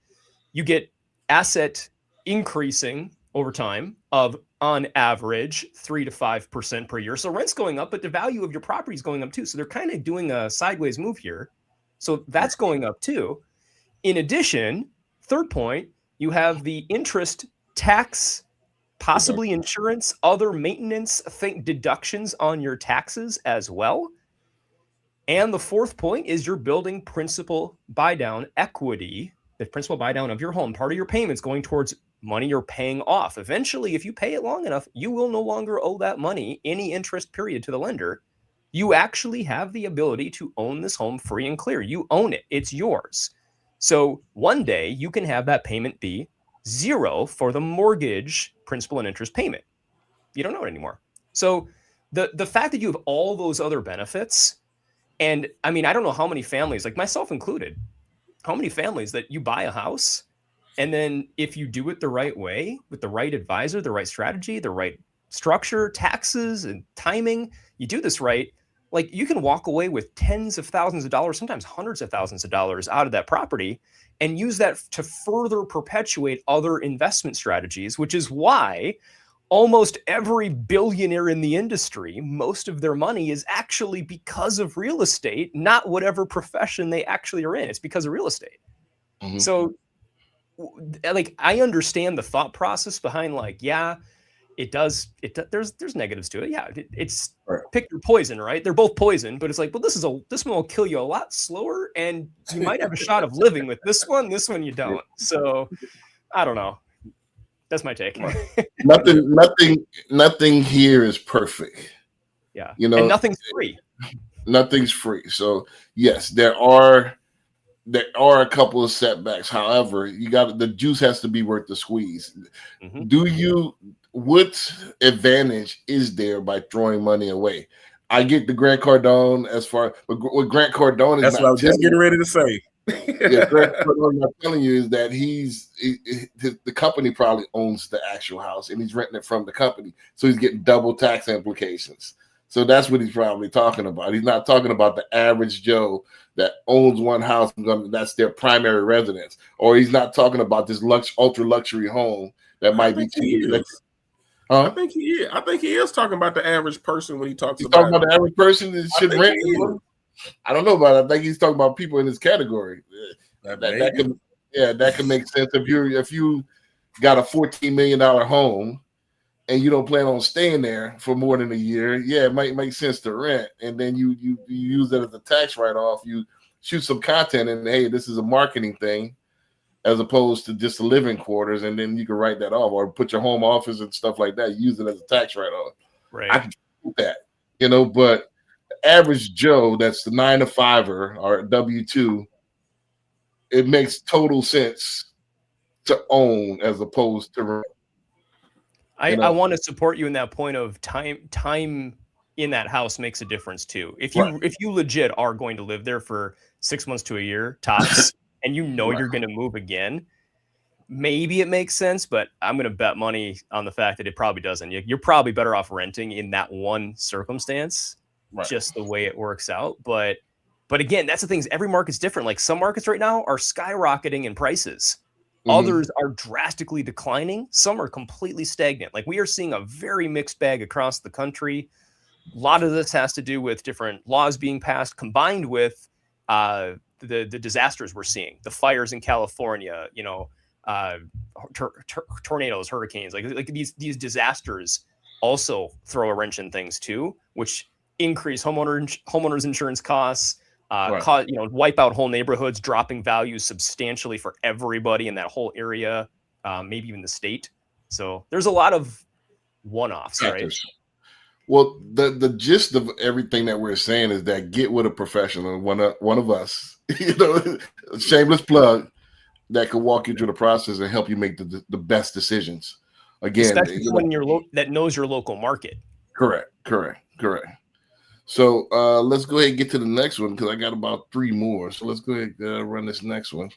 You get asset increasing over time of, on average, 3 to 5% per year. So rent's going up, but the value of your property is going up too. So they're kind of doing a sideways move here. So that's going up too. In addition, third point, you have the interest, tax, possibly insurance, other maintenance, deductions on your taxes as well. And the fourth point is you're building principal buy down equity, the principal buy down of your home. Part of your payments going towards money you're paying off. Eventually, if you pay it long enough, you will no longer owe that money any interest period to the lender. You actually have the ability to own this home free and clear. You own it. It's yours. So one day you can have that payment be 0 for the mortgage principal and interest payment. You don't know it anymore. So the fact that you have all those other benefits, and I mean, I don't know how many families, like myself included, how many families that you buy a house, and then if you do it the right way, with the right advisor, the right strategy, the right structure, taxes and timing, you do this right, like you can walk away with tens of thousands of dollars, sometimes hundreds of thousands of dollars out of that property, and use that to further perpetuate other investment strategies, which is why almost every billionaire in the industry, most of their money is actually because of real estate, not whatever profession they actually are in. It's because of real estate. So like, I understand the thought process behind, like, yeah, there's negatives to it. Yeah. It's right. Pick your poison, right? They're both poison, but it's like, well, this one will kill you a lot slower, and you might have a shot of living with this one you don't. So I don't know. That's my take. Nothing here is perfect. Yeah. You know, and nothing's free. Nothing's free. So yes, there are there are a couple of setbacks. However, the juice has to be worth the squeeze. Mm-hmm. What advantage is there by throwing money away? I get the Grant Cardone as far, but what Grant Cardone is That's what I was just getting ready to say. Yeah, Grant Cardone not telling you is that the company probably owns the actual house and he's renting it from the company, so he's getting double tax implications. So that's what he's probably talking about. He's not talking about the average Joe that owns one house and that's their primary residence, or he's not talking about this ultra luxury home that might be cheap. I think he is. I think he is talking about the average person when he talks He's about. talking about the average person that should rent. I don't know about it. I think he's talking about people in this category. That can make sense if you got a $14 million home and you don't plan on staying there for more than a year. Yeah, it might make sense to rent, and then you use it as a tax write-off. You shoot some content and hey, this is a marketing thing, as opposed to just the living quarters, and then you can write that off or put your home office and stuff like that. Use it as a tax write-off. Right. I can do that, but the average Joe that's the 9-to-5er or W-2, it makes total sense to own as opposed to rent. I want to support you in that point of time in that house makes a difference too. If you legit are going to live there for 6 months to a year tops, and you're going to move again, maybe it makes sense, but I'm going to bet money on the fact that it probably doesn't. You're probably better off renting in that one circumstance, just the way it works out. But again, that's the thing, is every market's different. Like some markets right now are skyrocketing in prices. Others are drastically declining. Some are completely stagnant. Like we are seeing a very mixed bag across the country. A lot of this has to do with different laws being passed, combined with the disasters we're seeing, the fires in California, tornadoes, hurricanes, like these disasters also throw a wrench in things too, which increase homeowners insurance costs, wipe out whole neighborhoods, dropping values substantially for everybody in that whole area, maybe even the state. So there's a lot of one-offs, right? Well, the gist of everything that we're saying is that get with a professional, one of us, shameless plug, that could walk you through the process and help you make the best decisions. Again, especially when that knows your local market. Correct. So let's go ahead and get to the next one because I got about 3 more. So let's go ahead and run this next one.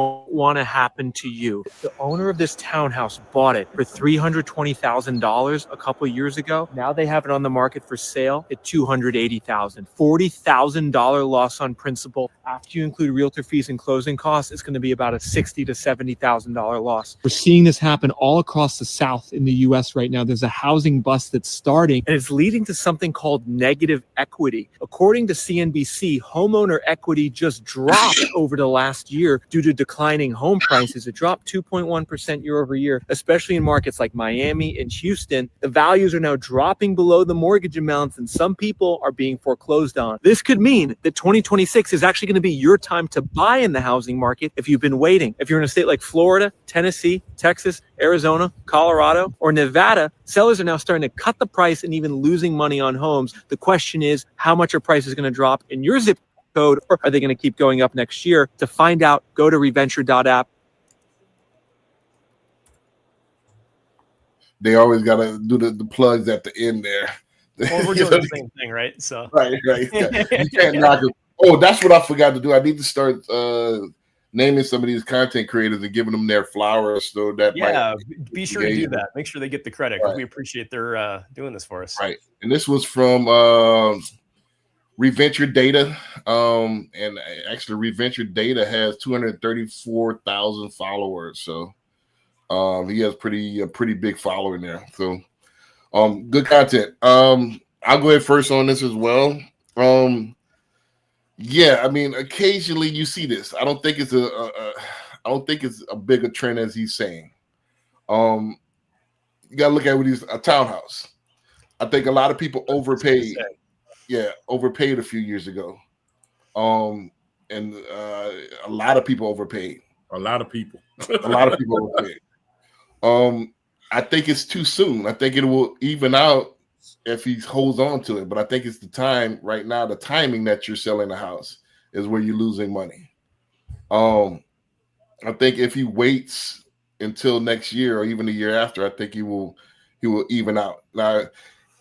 Want to happen to you. The owner of this townhouse bought it for $320,000 a couple of years ago. Now they have it on the market for sale at $280,000. $40,000 loss on principal. After you include realtor fees and closing costs, it's going to be about a $60,000 to $70,000 loss. We're seeing this happen all across the South in the U.S. right now. There's a housing bust that's starting, and it's leading to something called negative equity. According to CNBC, homeowner equity just dropped over the last year due to declining home prices. It dropped 2.1% year over year, especially in markets like Miami and Houston. The values are now dropping below the mortgage amounts, and some people are being foreclosed on. This could mean that 2026 is actually going to be your time to buy in the housing market if you've been waiting. If you're in a state like Florida, Tennessee, Texas, Arizona, Colorado, or Nevada, sellers are now starting to cut the price and even losing money on homes. The question is, how much are prices going to drop in your zip code, or are they going to keep going up next year? To find out, go to reventure.app. They always got to do the plugs at the end there. Well, we're doing the same thing, right? So right. You can't knock it. Oh, that's what I forgot to do. I need to start naming some of these content creators and giving them their flowers. So that be sure to do that. Make sure they get the credit because we appreciate their doing this for us. Right. And this was from Reventure Data. And actually, Reventure Data has 234,000 followers. So he has a pretty big following there. So good content. I'll go ahead first on this as well. Yeah, I mean, occasionally you see this. I don't think it's a bigger trend as he's saying. You gotta look at what he's a townhouse. I think a lot of people overpaid. Yeah, overpaid a few years ago. And a lot of people overpaid. A lot of people overpaid. I think it's too soon. I think it will even out if he holds on to it. But I think it's the time right now, the timing that you're selling the house is where you're losing money. I think if he waits until next year or even the year after, I think he will even out. Now,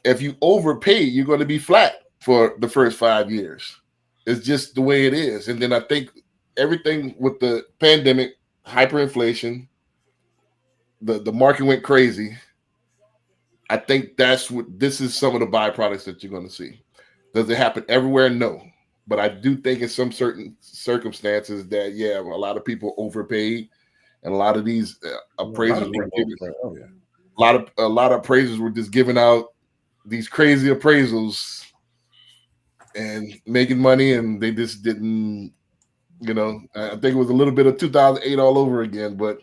if you overpay, you're going to be flat for the first 5 years. It's just the way it is. And then I think everything with the pandemic, hyperinflation, the market went crazy. I think this is some of the byproducts that you're going to see. Does it happen everywhere? No. But I do think in some certain circumstances that, yeah, a lot of people overpaid, and a lot of these appraisers were giving, a lot of appraisers were just giving out these crazy appraisals and making money, and they just didn't, I think it was a little bit of 2008 all over again, but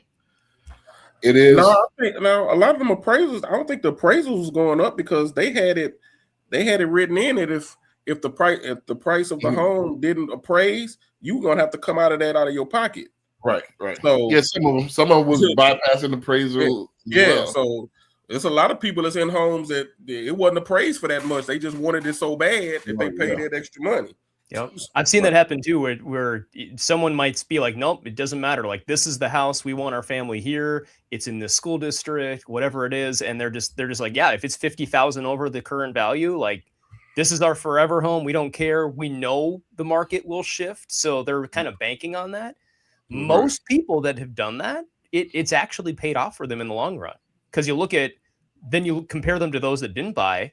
it is. No, I think now a lot of them appraisals, I don't think the appraisals was going up because they had it written in it if the price of the home didn't appraise, you were gonna have to come out of your pocket. Right. So yeah, some of them was bypassing appraisal. Yeah, so there's a lot of people that's in homes that it wasn't appraised for that much. They just wanted it so bad that they paid that extra money. Yep. I've seen that happen too, where someone might be like, nope, it doesn't matter. Like, this is the house. We want our family here. It's in this school district, whatever it is. And they're just like, yeah, if it's 50,000 over the current value, like, this is our forever home. We don't care. We know the market will shift. So they're kind of banking on that. Mm-hmm. Most people that have done that, it's actually paid off for them in the long run. Because you you compare them to those that didn't buy,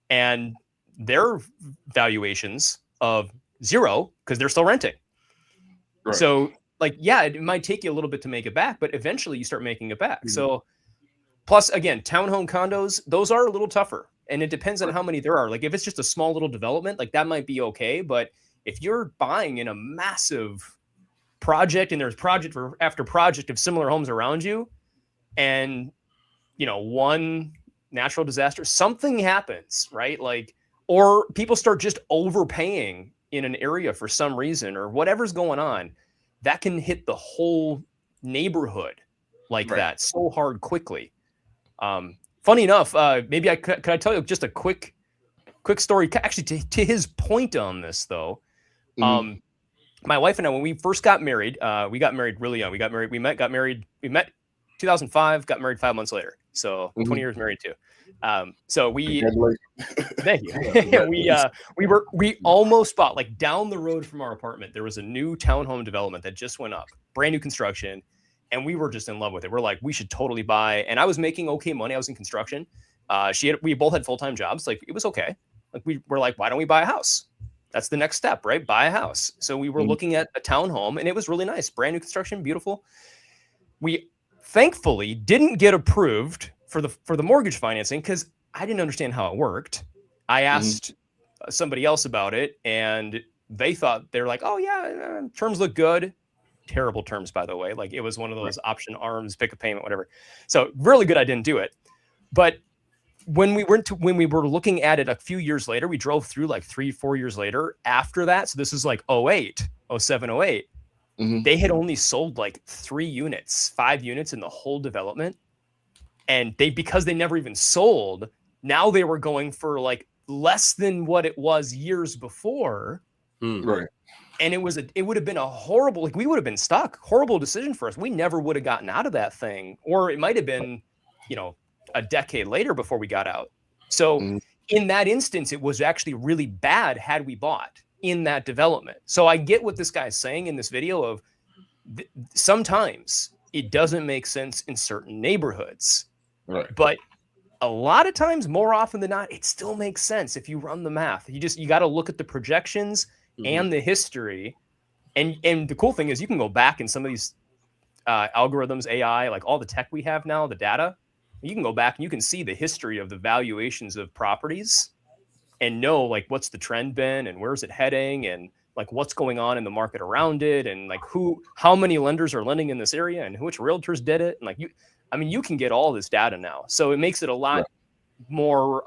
and their valuations of zero because they're still renting. Right. So, like, yeah, it might take you a little bit to make it back, but eventually you start making it back. Mm-hmm. So, plus, again, townhome condos, those are a little tougher. And it depends on how many there are. Like, if it's just a small little development, like, that might be okay. But if you're buying in a massive project and there's project after project of similar homes around you, and, one natural disaster, something happens, right? Like, or people start just overpaying in an area for some reason, or whatever's going on, that can hit the whole neighborhood like that so hard quickly. Funny enough, maybe could I tell you just a quick story? Actually, to his point on this, though, my wife and I, when we first got married, we got married really young. We met 2005, got married 5 months later. So 20 years married too. So we, thank you. we almost bought, like, down the road from our apartment, there was a new townhome development that just went up, brand new construction. And we were just in love with it. We're like, we should totally buy. And I was making okay money. I was in construction. We both had full-time jobs. Like, it was okay. Like, we were like, why don't we buy a house? That's the next step, right? Buy a house. So we were looking at a townhome, and it was really nice. Brand new construction, beautiful. We thankfully didn't get approved for the mortgage financing because I didn't understand how it worked. I asked somebody else about it, and they were like, oh yeah, terms look good. Terrible terms, by the way. Like, it was one of those option arms, pick a payment, whatever. So really good I didn't do it. But when we were looking at it a few years later, we drove through like 3-4 years later after that. So this is like 07, 08. They had only sold like 5 units in the whole development. And because they never even sold, now they were going for like less than what it was years before. Right. And it would have been a horrible, like, we would have been stuck. Horrible decision for us. We never would have gotten out of that thing. Or it might have been, a decade later before we got out. So in that instance, it was actually really bad had we bought in that development. So I get what this guy's saying in this video of sometimes it doesn't make sense in certain neighborhoods. Right. But a lot of times, more often than not, it still makes sense if you run the math. You got to look at the projections and the history. And the cool thing is you can go back in some of these algorithms, AI, like all the tech we have now, the data, you can go back and you can see the history of the valuations of properties and know, like, what's the trend been and where's it heading and, like, what's going on in the market around it and, like, how many lenders are lending in this area and which realtors did it. And, like, you can get all this data now. So it makes it a lot more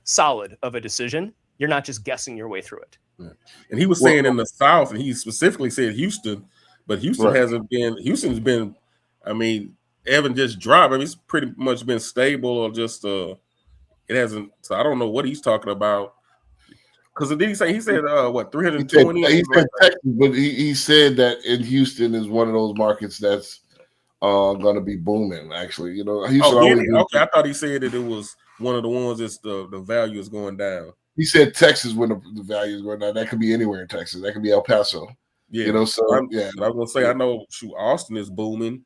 solid of a decision. You're not just guessing your way through it. Yeah. And he was saying in the South, and he specifically said Houston, but Houston hasn't been. Houston's been, I mean, Evan just dropped. I mean, it's pretty much been stable or just it hasn't. So I don't know what he's talking about. Because did he said what 320? He said Texas, but he said that in Houston is one of those markets that's going to be booming. Actually, Houston always. Okay, I thought he said that it was one of the ones that's the value is going down. He said Texas when the value is going down. That could be anywhere in Texas. That could be El Paso. Yeah, So I was gonna say I know. Austin is booming.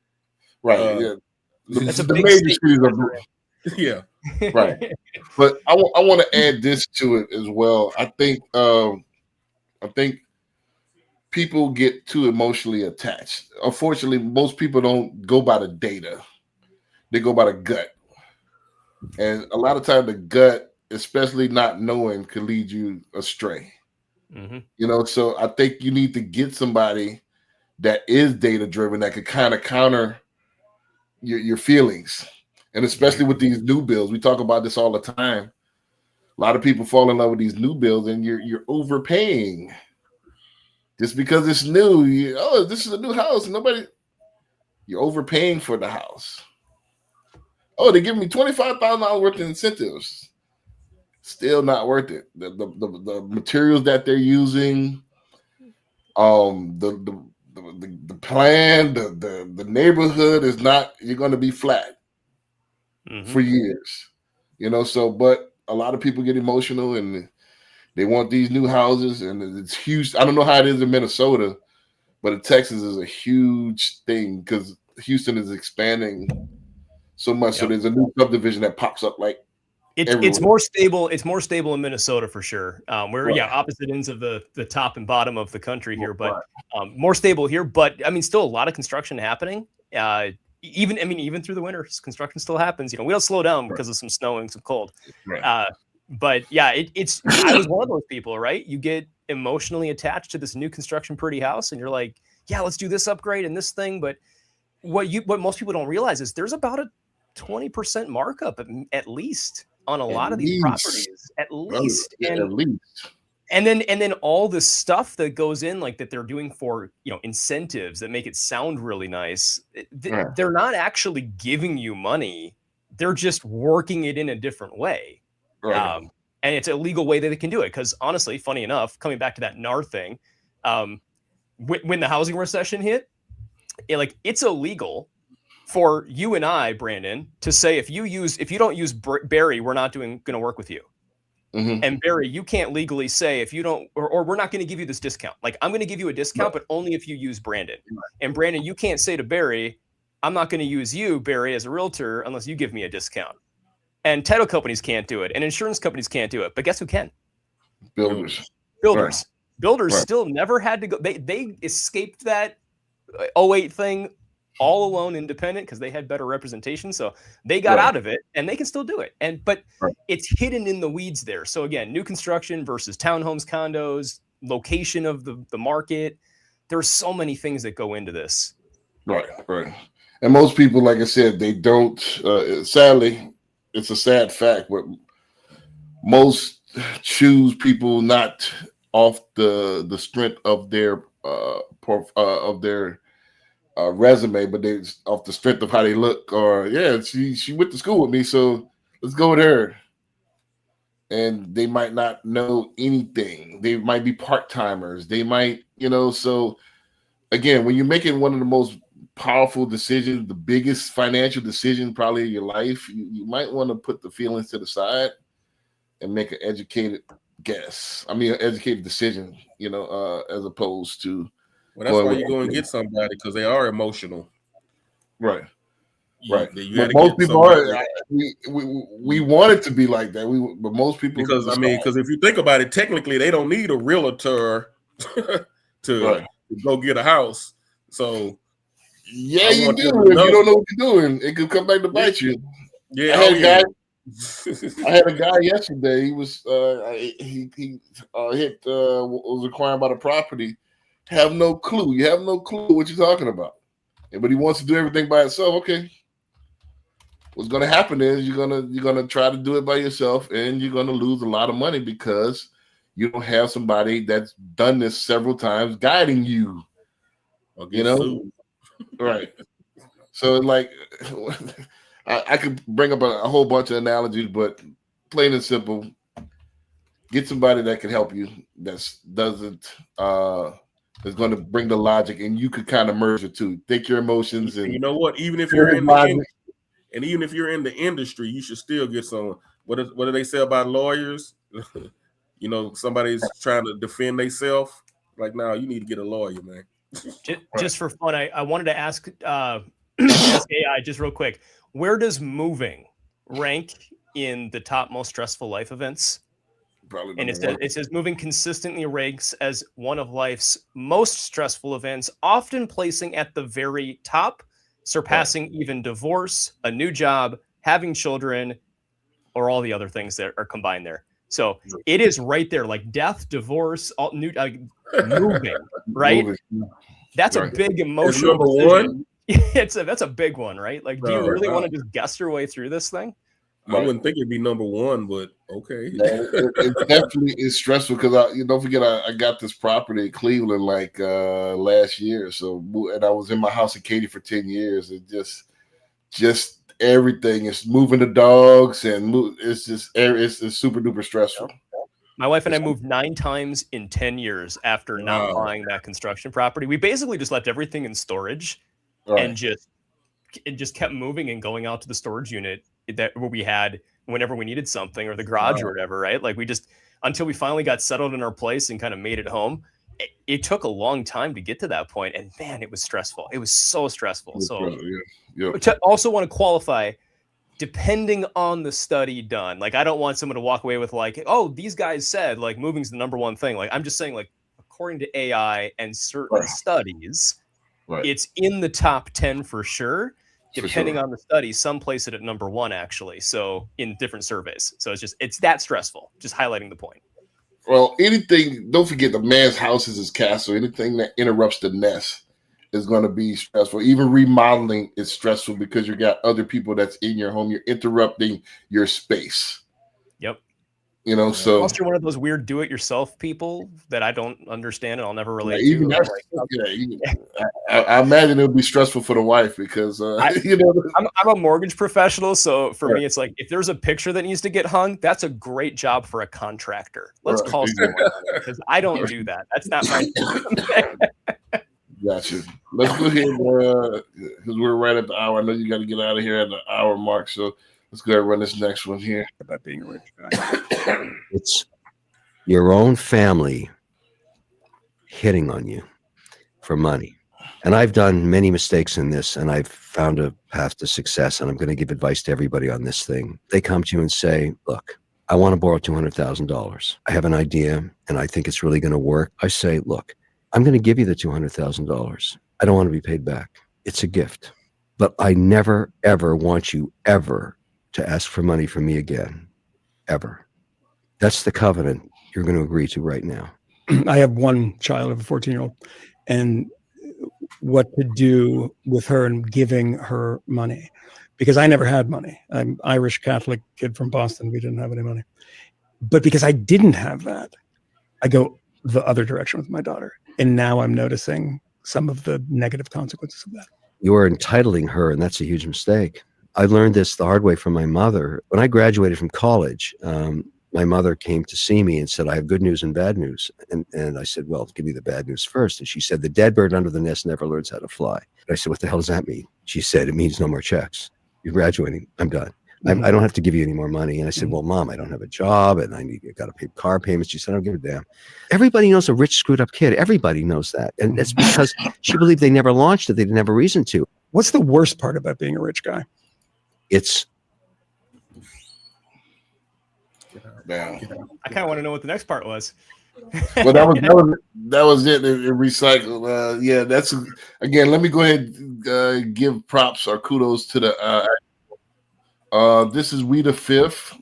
Right. Yeah. That's a the big major cities are booming. Yeah. Right. But I want to add this to it as well. I think people get too emotionally attached. Unfortunately, most people don't go by the data. They go by the gut. And a lot of times the gut, especially not knowing, can lead you astray. Mm-hmm. So I think you need to get somebody that is data driven that could kind of counter your feelings. And especially with these new bills, we talk about this all the time. A lot of people fall in love with these new bills, and you're overpaying just because it's new. This is a new house. You're overpaying for the house. Oh, they give me $25,000 worth of incentives. Still not worth it. The materials that they're using, the plan, the neighborhood is not. You're going to be flat for years, So, but a lot of people get emotional and they want these new houses, and it's huge. I don't know how it is in Minnesota, but in Texas is a huge thing because Houston is expanding so much. Yep. So there's a new subdivision that pops up like. It's more stable. It's more stable in Minnesota for sure. We're opposite ends of the top and bottom of the country here, but more stable here. But I mean, still a lot of construction happening. Even through the winter, construction still happens. We don't slow down because of some snow and some cold. Right. But yeah, it's. I was one of those people, right? You get emotionally attached to this new construction pretty house, and you're like, yeah, let's do this upgrade and this thing. But what most people don't realize is there's about a 20% markup at least on a lot of these properties, at least. And then all the stuff that goes in, like that they're doing for incentives that make it sound really nice. They're not actually giving you money; they're just working it in a different way. Right. And it's a legal way that they can do it. Because honestly, funny enough, coming back to that NAR thing, when the housing recession hit, it's illegal for you and I, Brandon, to say if you don't use Barry, we're not going to work with you. Mm-hmm. And Barry, you can't legally say if you don't, or we're not going to give you this discount. Like I'm going to give you a discount, but only if you use Brandon. And Brandon, you can't say to Barry, I'm not going to use you, Barry, as a realtor unless you give me a discount. And title companies can't do it, and insurance companies can't do it. But guess who can? Builders. Builders still never had to go. They escaped that 08 thing all alone, independent, because they had better representation. So they got out of it, and they can still do it. But it's hidden in the weeds there. So again, new construction versus townhomes, condos, location of the market. There's so many things that go into this. Right. And most people, like I said, they don't. Sadly, it's a sad fact, but most choose people not off the strength of their resume, but they off the strength of how they look. Or she went to school with me, so let's go with her. And they might not know anything. They might be part-timers. They might, So again, when you're making one of the most powerful decisions, the biggest financial decision probably in your life, you might want to put the feelings to the side and make an educated educated decision, as opposed to. Well, that's why you go and get somebody, because they are emotional. Right. But most people are. We want it to be like that. But most people, because if you think about it, technically they don't need a realtor to go get a house. So you do. If you don't know what you're doing, it could come back to bite you. Yeah, I had a guy yesterday. He was he was acquiring by the property. Have no clue. You have no clue what you're talking about. But he wants to do everything by himself. Okay. What's going to happen is you're gonna try to do it by yourself, and you're going to lose a lot of money because you don't have somebody that's done this several times guiding you. Right. So like, I could bring up a whole bunch of analogies, but plain and simple. Get somebody that can help you. That's doesn't is going to bring the logic, and you could kind of merge the two. Think your emotions, and you know what? Even if you're you're in in the the and even if you're in the industry, you should still get someone. What do they say about lawyers? You know, somebody's trying to defend themselves. Like, now you need to get a lawyer, man. Just for fun, I wanted to ask ask AI just real quick. Where does moving rank in the top most stressful life events? Probably And number one. it says moving consistently ranks as one of life's most stressful events, often placing at the very top, surpassing even divorce, a new job, having children, or all the other things that are combined there. So it is right there, like death, divorce, all new, moving, right? Moving. That's a Right. big It's emotional number decision. one. That's a big one, right? Like, do you No, really no. want to just guess your way through this thing? I wouldn't think it'd be number one, but okay. It definitely is stressful because you don't forget I got this property in Cleveland like last year. So and I was in my house in Katy for 10 years. It just everything is moving the dogs and it's just it's super duper stressful. My wife and I moved 9 times in 10 years after not buying that construction property. We basically just left everything in storage and it just kept moving and going out to the storage unit that where we had whenever we needed something, or the garage or whatever, right? Like we just, until we finally got settled in our place and kind of made it home. It took a long time to get to that point, and man, it was stressful. It was so stressful. So to also want to qualify, depending on the study done, like I don't want someone to walk away with like, oh, these guys said like moving's the number one thing. Like I'm just saying, like according to AI and certain studies, it's in the top 10 for sure. Depending on the study, some place it at number 1 actually. So in different surveys. So it's that stressful. Just highlighting the point. Well, anything, don't forget the man's house is his castle. Anything that interrupts the nest is going to be stressful. Even remodeling is stressful because you got other people that's in your home. You're interrupting your space. Yep. You know, so unless you're one of those weird do-it-yourself people that I don't understand and I'll never relate to. I imagine it would be stressful for the wife because you know, I'm a mortgage professional, so for me, it's like if there's a picture that needs to get hung, that's a great job for a contractor. Let's call someone because I don't do that. That's not my thing. Gotcha. Let's go ahead because we're right at the hour. I know you got to get out of here at the hour mark, so let's go ahead and run this next one here. About being a rich guy. It's your own family hitting on you for money. And I've done many mistakes in this, and I've found a path to success, and I'm going to give advice to everybody on this thing. They come to you and say, look, I want to borrow $200,000. I have an idea, and I think it's really going to work. I say, look, I'm going to give you the $200,000. I don't want to be paid back. It's a gift. But I never, ever want you ever to ask for money from me again. Ever. That's the covenant you're going to agree to right now. I have one child, of a 14-year-old, and what to do with her and giving her money, because I never had money. I'm Irish Catholic kid from Boston. We didn't have any money. But because I didn't have that, I go the other direction with my daughter. And now I'm noticing some of the negative consequences of that. You are entitling her, and that's a huge mistake. I learned this the hard way from my mother. When I graduated from college, my mother came to see me and said, I have good news and bad news. And I said, well, give me the bad news first. And she said, the dead bird under the nest never learns how to fly. And I said, what the hell does that mean? She said, it means no more checks. You're graduating. I'm done. I don't have to give you any more money. And I said, well, Mom, I don't have a job and I got to pay car payments. She said, I don't give a damn. Everybody knows a rich, screwed up kid. Everybody knows that. And that's because she believed they never launched it. They didn't have a reason to. What's the worst part about being a rich guy? It's. I kind of want to know what the next part was. Well, that was it. It recycled. Yeah, that's again. Let me go ahead and give props or kudos to the. This is We the Fifth.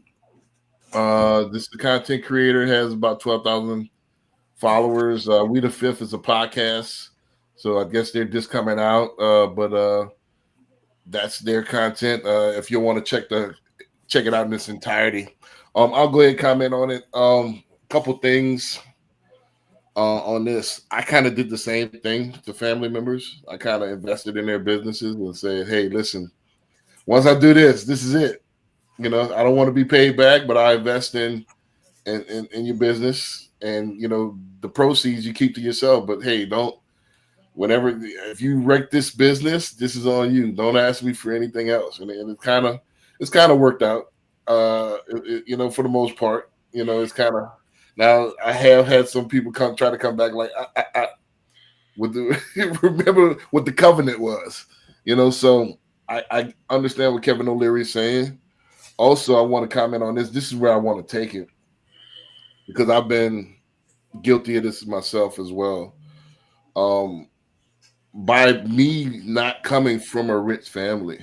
This is the content creator, has about 12,000 followers. We the Fifth is a podcast, so I guess they're just coming out. But that's their content. If you want to check it out in its entirety, I'll go ahead and comment on it. Couple things on this. I kind of did the same thing to family members. I kind of invested in their businesses and said, hey, listen, once I do this, this is it. You know, I don't want to be paid back, but I invest in your business, and you know, the proceeds you keep to yourself. But hey, don't whenever if you wreck this business, this is on you. Don't ask me for anything else. And it's kind of worked out. You know, for the most part, you know, it's kind of now I have had some people try to come back like I with the remember what the covenant was, you know. So I understand what Kevin O'Leary is saying. Also, I want to comment on this. This is where I want to take it because I've been guilty of this myself as well. By me not coming from a rich family,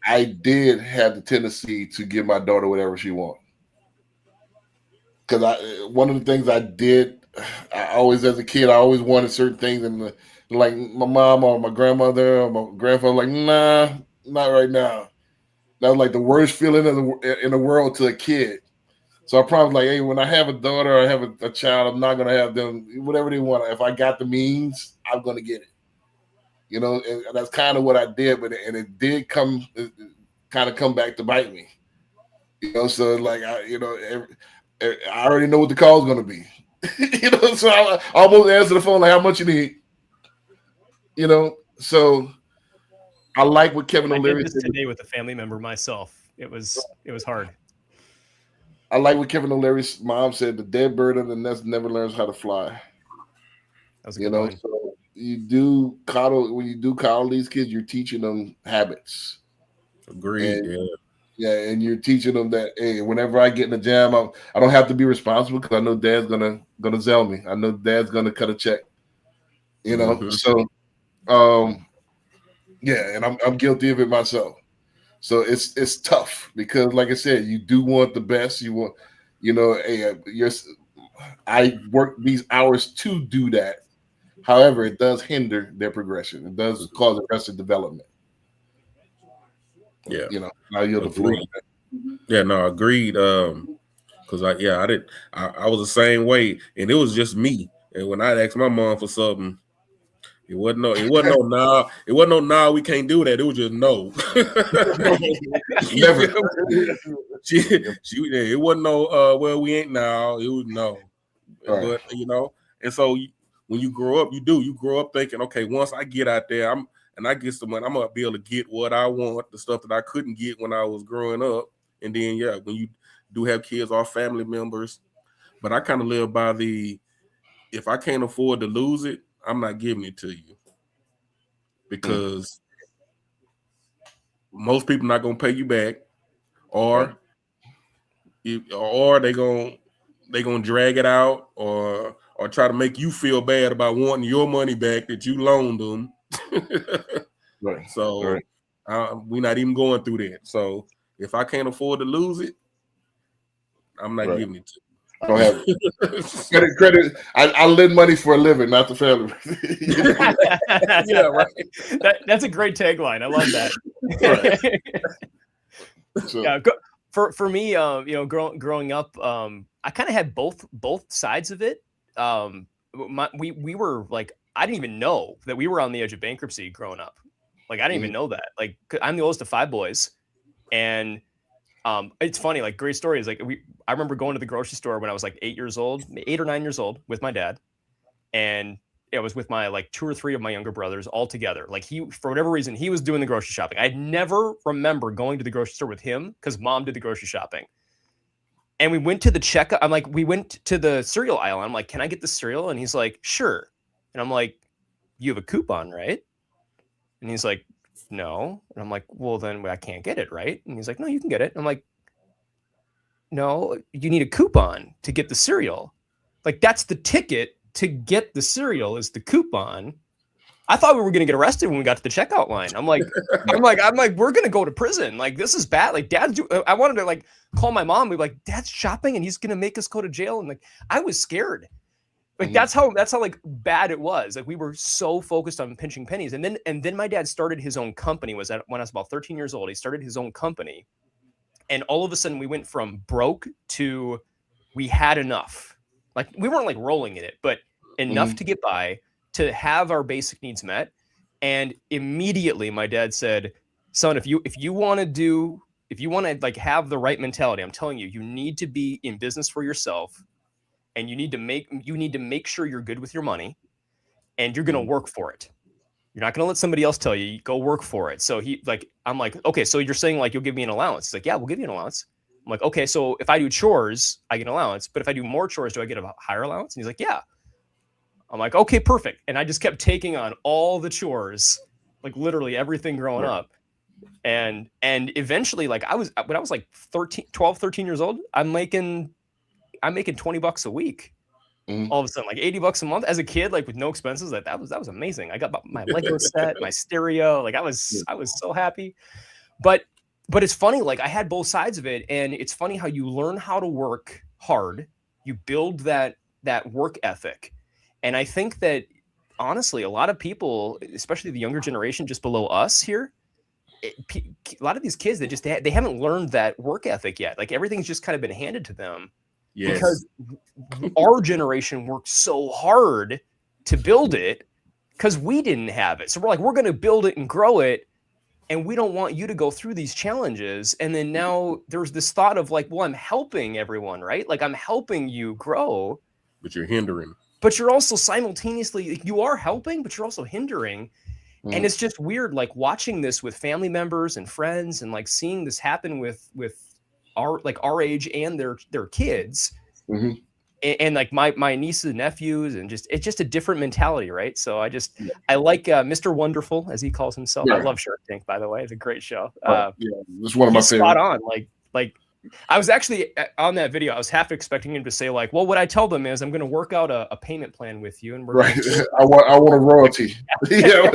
I did have the tendency to give my daughter whatever she wanted. Because one of the things I did, I always, as a kid, I always wanted certain things, and like my mom or my grandmother or my grandfather, like, nah, not right now. That was like the worst feeling in the world to a kid. So I promised, like, hey, when I have a daughter or I have a child, I'm not gonna have them whatever they want. If I got the means, I'm gonna get it. You know, and that's kind of what I did, but it did kind of come back to bite me. You know, so like I already know what the call is going to be. You know, so I almost answer the phone like, "How much you need?" You know, so I like what Kevin I O'Leary did this said today with a family member myself. It was hard. I like what Kevin O'Leary's mom said: "The dead bird on the nest never learns how to fly." That was a You good know, line. so you do coddle when you do coddle these kids, you're teaching them habits. Agreed. And Yeah. yeah, and you're teaching them that hey, whenever I get in a jam, I don't have to be responsible because I know Dad's gonna sell me. I know Dad's gonna cut a check. You know, Mhm. so yeah, and I'm guilty of it myself. So it's tough because, like I said, you do want the best. You want, you know, hey, I work these hours to do that. However, it does hinder their progression. It does cause arrested development. Yeah. You know, I yield the floor. Agreed. Yeah. No. Agreed. Because I was the same way, and it was just me. And when I asked my mom for something, it wasn't no nah. It wasn't no nah. We can't do that. It was just no. Never. It wasn't no. Well, we ain't now. It was no. Right. But you know, and so when you grow up, you grow up thinking, okay, once I get out there, I get some money, I'm gonna be able to get what I want, the stuff that I couldn't get when I was growing up. And then yeah, when you do have kids or family members, but I kind of live by if I can't afford to lose it, I'm not giving it to you because most people not gonna pay you back, or they gonna drag it out or try to make you feel bad about wanting your money back that you loaned them. Right. So Right. we're not even going through that. So if I can't afford to lose it, I'm not Right. giving it to you. I don't have it. Credit. I lend money for a living, not the family. Yeah, right. That's a great tagline. I love that. So, Yeah, for me, you know, growing up, I kind of had both sides of it. We were like, I didn't even know that we were on the edge of bankruptcy growing up. Like, I didn't even know that. Like, I'm the oldest of 5 boys, and it's funny. Like, great stories. Like, I remember going to the grocery store when I was like 8 or 9 years old, with my dad, and I was with my like 2 or 3 of my younger brothers all together. Like, he, for whatever reason, he was doing the grocery shopping. I never remember going to the grocery store with him because mom did the grocery shopping. And we went to the checkout. We went to the cereal aisle. I'm like, can I get the cereal? And he's like, sure. And I'm like, you have a coupon, right? And he's like, no. And I'm like, well, then I can't get it, right? And he's like, no, you can get it. And I'm like, no, you need a coupon to get the cereal. Like, that's the ticket to get the cereal is the coupon. I thought we were going to get arrested when we got to the checkout line. I'm like, we're going to go to prison. Like, this is bad. Like, I wanted to like call my mom. We'd be like, Dad's shopping and he's going to make us go to jail. And like, I was scared. Like, that's how like bad it was. Like, we were so focused on pinching pennies. And then my dad started his own company. When I was about 13 years old, he started his own company. And all of a sudden we went from broke to we had enough. Like, we weren't like rolling in it, but enough to get by, to have our basic needs met. And immediately my dad said, son, if you want to do if you want to like have the right mentality, I'm telling you, you need to be in business for yourself, and you need to make sure you're good with your money, and you're going to work for it. You're not going to let somebody else tell you, go work for it. So I'm like, okay, so you're saying like, you'll give me an allowance. He's like, yeah, we'll give you an allowance. I'm like, okay, so if I do chores, I get an allowance, but if I do more chores, do I get a higher allowance? And he's like, yeah. I'm like, okay, perfect. And I just kept taking on all the chores, like literally everything growing up. And eventually, like when I was like 12, 13 years old, I'm making $20 a week. All of a sudden, like $80 a month as a kid, like with no expenses. That was amazing. I got my Lego set, my stereo. Like I was so happy. But it's funny, like I had both sides of it. And it's funny how you learn how to work hard. You build that work ethic. And I think that honestly, a lot of people, especially the younger generation just below us here, a lot of these kids that they haven't learned that work ethic yet. Like everything's just kind of been handed to them. Yes. Because our generation worked so hard to build it because we didn't have it. So we're like, we're going to build it and grow it. And we don't want you to go through these challenges. And then now there's this thought of like, well, I'm helping everyone, right? Like I'm helping you grow. But you're hindering. But you're also simultaneously, you are helping, but you're also hindering. And it's just weird, like watching this with family members and friends and like seeing this happen with our age and their kids. And like my nieces and nephews, and it's just a different mentality, right? So I like Mr. Wonderful, as he calls himself. I love Shark Tank, by the way. It's a great show. It's one of my favorites. Spot on. Like I was actually on that video. I was half expecting him to say like, well, what I tell them is I'm going to work out a payment plan with you, and we're right. I want a royalty. Yeah.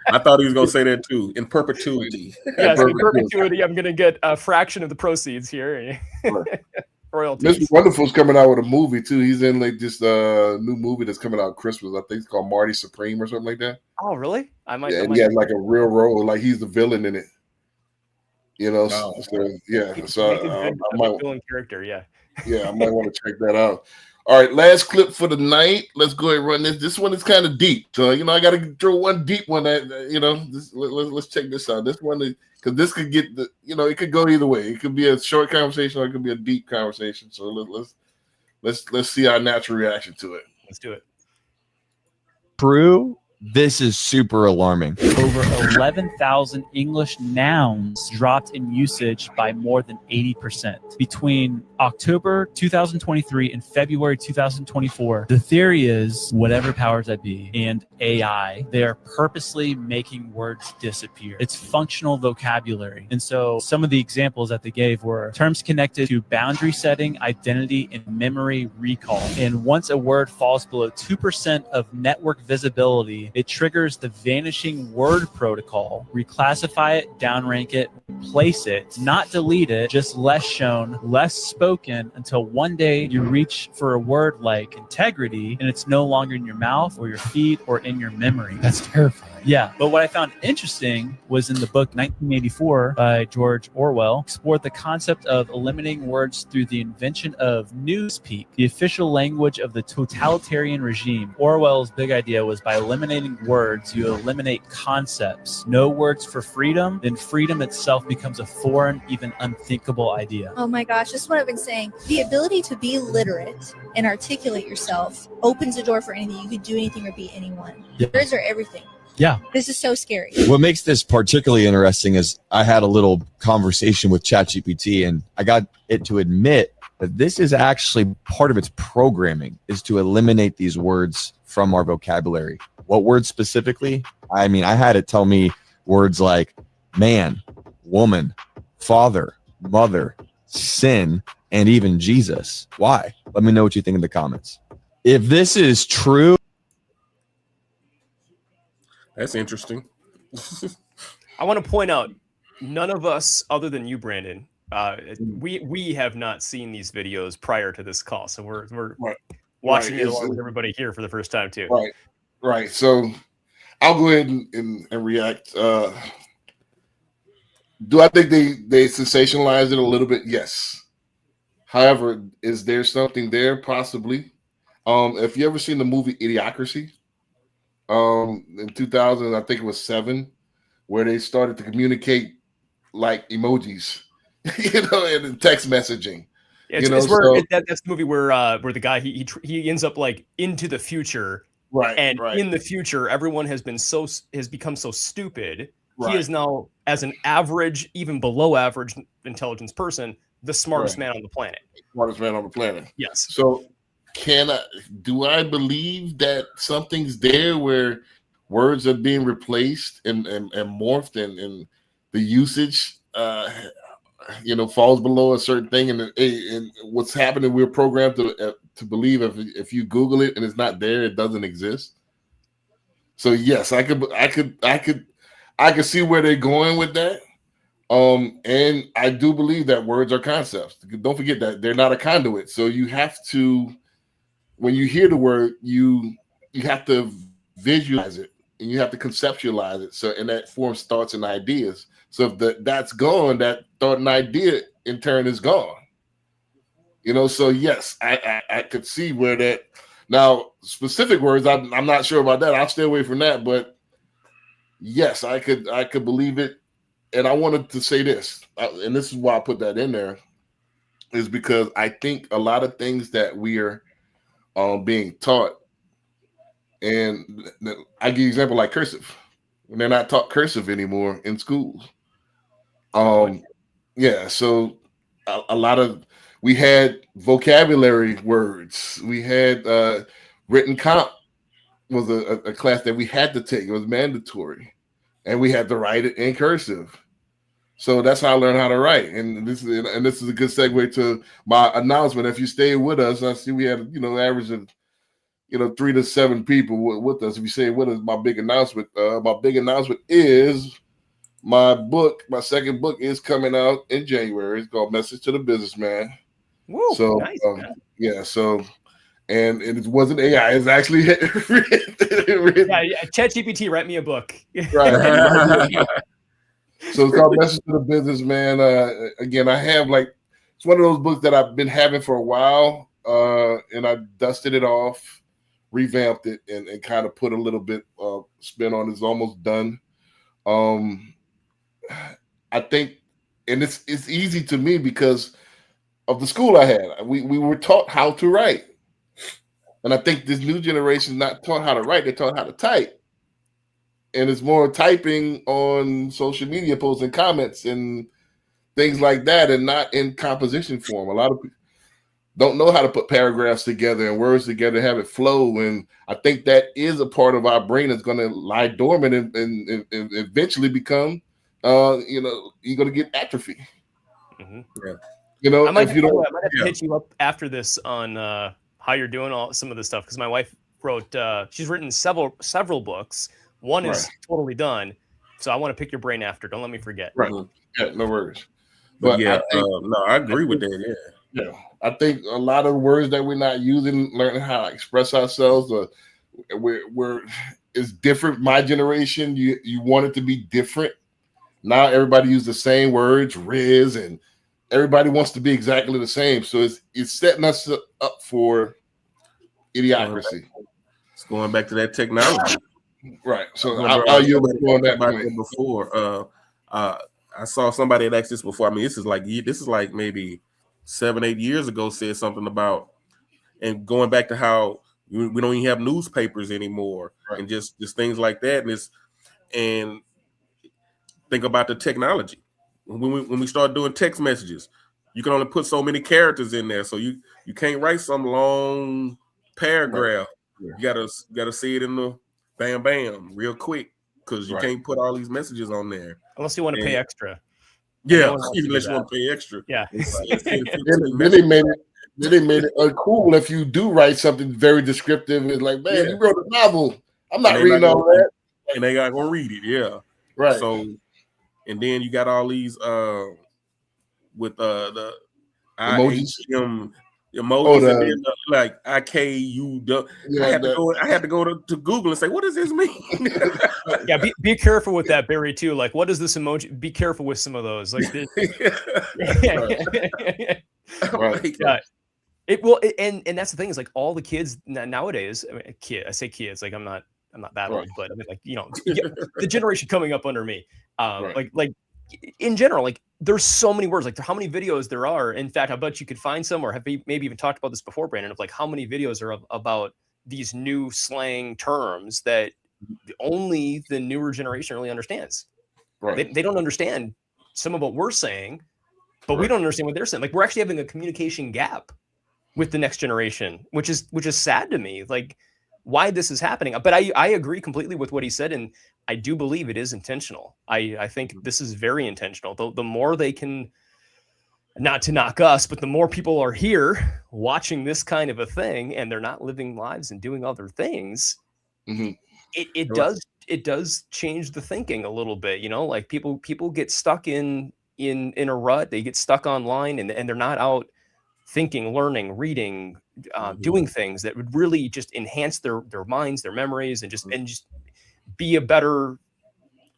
I thought he was going to say that too. In perpetuity. Yes, in perpetuity. I'm going to get a fraction of the proceeds here. Royalties. Mr. Wonderful's coming out with a movie too. He's in like this new movie that's coming out Christmas. I think it's called Marty Supreme or something like that. Oh, really? I might. Yeah, and he had like a real role, like he's the villain in it. You know, wow. So I might villain character. Yeah, I might want to check that out. All right, last clip for the night. Let's go ahead and run this. This one is kind of deep, so I got to throw one deep one. Let's check this out. This one is. Because this could get it could go either way. It could be a short conversation or it could be a deep conversation. So let's see our natural reaction to it. Let's do it. True. This is super alarming. Over 11,000 English nouns dropped in usage by more than 80%. Between October 2023 and February 2024, the theory is whatever powers that be and AI, they are purposely making words disappear. It's functional vocabulary. And so some of the examples that they gave were terms connected to boundary setting, identity, and memory recall. And once a word falls below 2% of network visibility, it triggers the vanishing word protocol. Reclassify it, downrank it, replace it, not delete it, just less shown, less spoken, until one day you reach for a word like integrity and it's no longer in your mouth or your feet or in your memory. That's terrifying. Yeah, but what I found interesting was in the book 1984 by George Orwell, explored the concept of eliminating words through the invention of newspeak, the official language of the totalitarian regime. Orwell's big idea was by eliminating words, you eliminate concepts. No words for freedom, then freedom itself becomes a foreign, even unthinkable idea. Oh my gosh, this is what I've been saying. The ability to be literate and articulate yourself opens the door for anything. You could do anything or be anyone. Yeah. Words are everything. Yeah. This is so scary. What makes this particularly interesting is I had a little conversation with ChatGPT and I got it to admit that this is actually part of its programming is to eliminate these words from our vocabulary. What words specifically? I mean, I had it tell me words like man, woman, father, mother, sin, and even Jesus. Why? Let me know what you think in the comments. If this is true, that's interesting. I want to point out, none of us, other than you, Brandon, we have not seen these videos prior to this call, so we're watching it along with everybody here for the first time too. Right. So I'll go ahead and react. Do I think they sensationalized it a little bit? Yes. However, is there something there? Possibly. If you ever seen the movie Idiocracy? In 2000, I think it was 7, where they started to communicate like emojis, and in text messaging. It's, You know, it's where so that's the movie where the guy he ends up like into the future, right, and right, in the future everyone has become so stupid. He right, is now, as an average, even below average intelligence person, the smartest right. man on the planet. Smartest man on the planet. Yes. So do I believe that something's there where words are being replaced and morphed and the usage falls below a certain thing, and what's happening, we're programmed to believe if you Google it and it's not there, it doesn't exist. So yes, I could see where they're going with that. And I do believe that words are concepts. Don't forget that they're not a conduit. So you have to, when you hear the word, you have to visualize it and you have to conceptualize it. So, and that forms thoughts and ideas. So if that's gone, that thought and idea in turn is gone. So yes, I could see where that. Now, specific words, I'm not sure about that. I'll stay away from that. But yes, I could believe it. And I wanted to say this, and this is why I put that in there, is because I think a lot of things that we are being taught, and I give you an example like cursive. When they're not taught cursive anymore in schools. Yeah, so a lot of, we had vocabulary words. We had written comp was a class that we had to take. It was mandatory. And we had to write it in cursive. So that's how I learned how to write. And this is a good segue to my announcement. If you stay with us, I see we had average of 3 to 7 people with us. If you stay with us, my big announcement is my book. My second book is coming out in January. It's called Message to the Businessman. Woo, so nice, yeah, so and it wasn't AI. It's actually written. Yeah, ChatGPT, write me a book. Right. So it's called Message to the Businessman. Again, I have it's one of those books that I've been having for a while, and I dusted it off, revamped it, and kind of put a little bit of spin on it. It's almost done. I think, and it's easy to me because of the school I had. We were taught how to write, and I think this new generation is not taught how to write; they're taught how to type. And it's more typing on social media posts and comments and things like that, and not in composition form. A lot of people don't know how to put paragraphs together and words together, have it flow. And I think that is a part of our brain that's going to lie dormant and eventually become, you're going to get atrophy. Mm-hmm. I might have to hit you up after this on how you're doing some of this stuff, because my wife she's written several books. One is totally done, so I want to pick your brain after. Don't let me forget. Right. Yeah, no worries. But yeah, I agree with that. Yeah, I think a lot of words that we're not using, learning how to express ourselves, is different. My generation, you want it to be different. Now everybody uses the same words, Riz, and everybody wants to be exactly the same. So it's setting us up for idiocracy. It's going back to that technology. Right. So I'll yield on that point. Before I saw somebody that asked this before. I mean, this is like maybe 7-8 years ago, said something about, and going back to how we don't even have newspapers anymore, and just things like that. And think about the technology. When we start doing text messages, you can only put so many characters in there, so you can't write some long paragraph. You gotta see it in the bam real quick, because you can't put all these messages on there unless you want to pay extra. Yeah, even unless you want to pay extra. Yeah. Then they made it uncool if you do write something very descriptive. It's like, man, you wrote a novel. I'm not reading all that. And they not gonna read it. Yeah. Right. So, and then you got all these with the emojis. Emojis, and then like IKU. I had to go to Google and say, what does this mean? Yeah, be careful with that, Barry, too. Like, what is this emoji? Be careful with some of those. Like, it will, and that's the thing, is like all the kids nowadays. I mean, I say kids, like I'm not that old, but I mean, like, the generation coming up under me, like in general, like there's so many words, like how many videos there are. In fact, I bet you could find some, or have maybe even talked about this before, Brandon, of like how many videos are about these new slang terms that only the newer generation really understands. Right. They don't understand some of what we're saying, but we don't understand what they're saying. Like we're actually having a communication gap with the next generation, which is sad to me. Like why this is happening. But I agree completely with what he said, and I do believe it is intentional. I think this is very intentional. The more they can, not to knock us, but the more people are here watching this kind of a thing and they're not living lives and doing other things, it does change the thinking a little bit, you know, like people get stuck in a rut. They get stuck online and they're not out thinking, learning, reading, doing things that would really just enhance their minds, their memories, and just be a better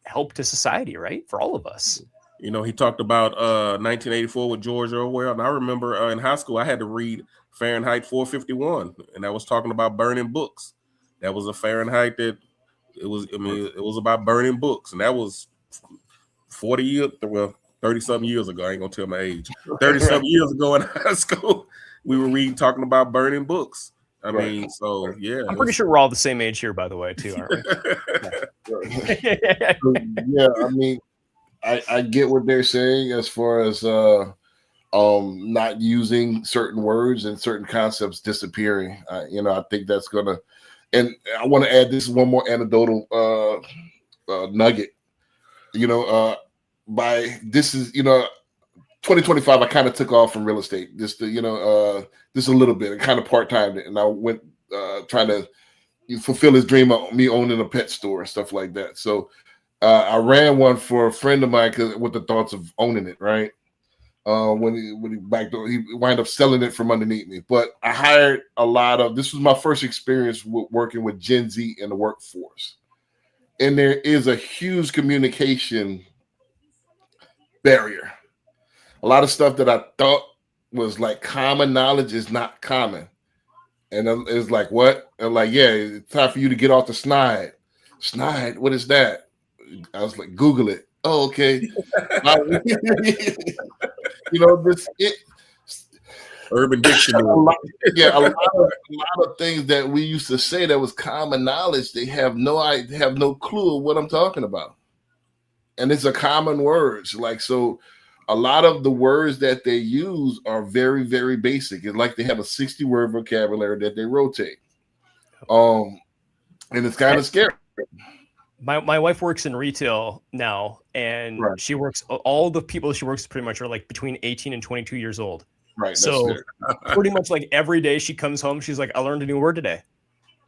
help to society, right? For all of us. You know, he talked about 1984 with George Orwell, and I remember in high school I had to read Fahrenheit 451, and that was talking about burning books. That was a Fahrenheit that it was about burning books, and that was 40 years, well, 30-something years ago. I ain't gonna tell my age. 30-something years ago in high school, we were talking about burning books. I mean, so yeah. I'm pretty sure we're all the same age here, by the way, too, aren't we? Yeah, I mean, I get what they're saying as far as not using certain words and certain concepts disappearing. You know, I think that's gonna, and I want to add this one more anecdotal nugget. You know, by this is, you know, 2025, I kind of took off from real estate just to, you know, just a little bit, and kind of part-time, and I went trying to fulfill his dream of me owning a pet store and stuff like that. So I ran one for a friend of mine with the thoughts of owning it, right? When he backdoor, he wound up selling it from underneath me. But I hired a lot of, this was my first experience with working with Gen Z in the workforce. And there is a huge communication barrier. A lot of stuff that I thought was like common knowledge is not common. And it's like, what? And like, yeah, it's time for you to get off the snide. Snide? What is that? I was like, Google it. Oh, okay. You know, Urban Dictionary. a lot of things that we used to say that was common knowledge, they have no idea, have no clue of what I'm talking about. And it's a common words. Like, so a lot of the words that they use are very, very basic. It's like they have a 60-word vocabulary that they rotate. And it's kind of scary. My wife works in retail now, and she works, all the people she works with pretty much are like between 18 and 22 years old. Right. So pretty much like every day she comes home, she's like, I learned a new word today.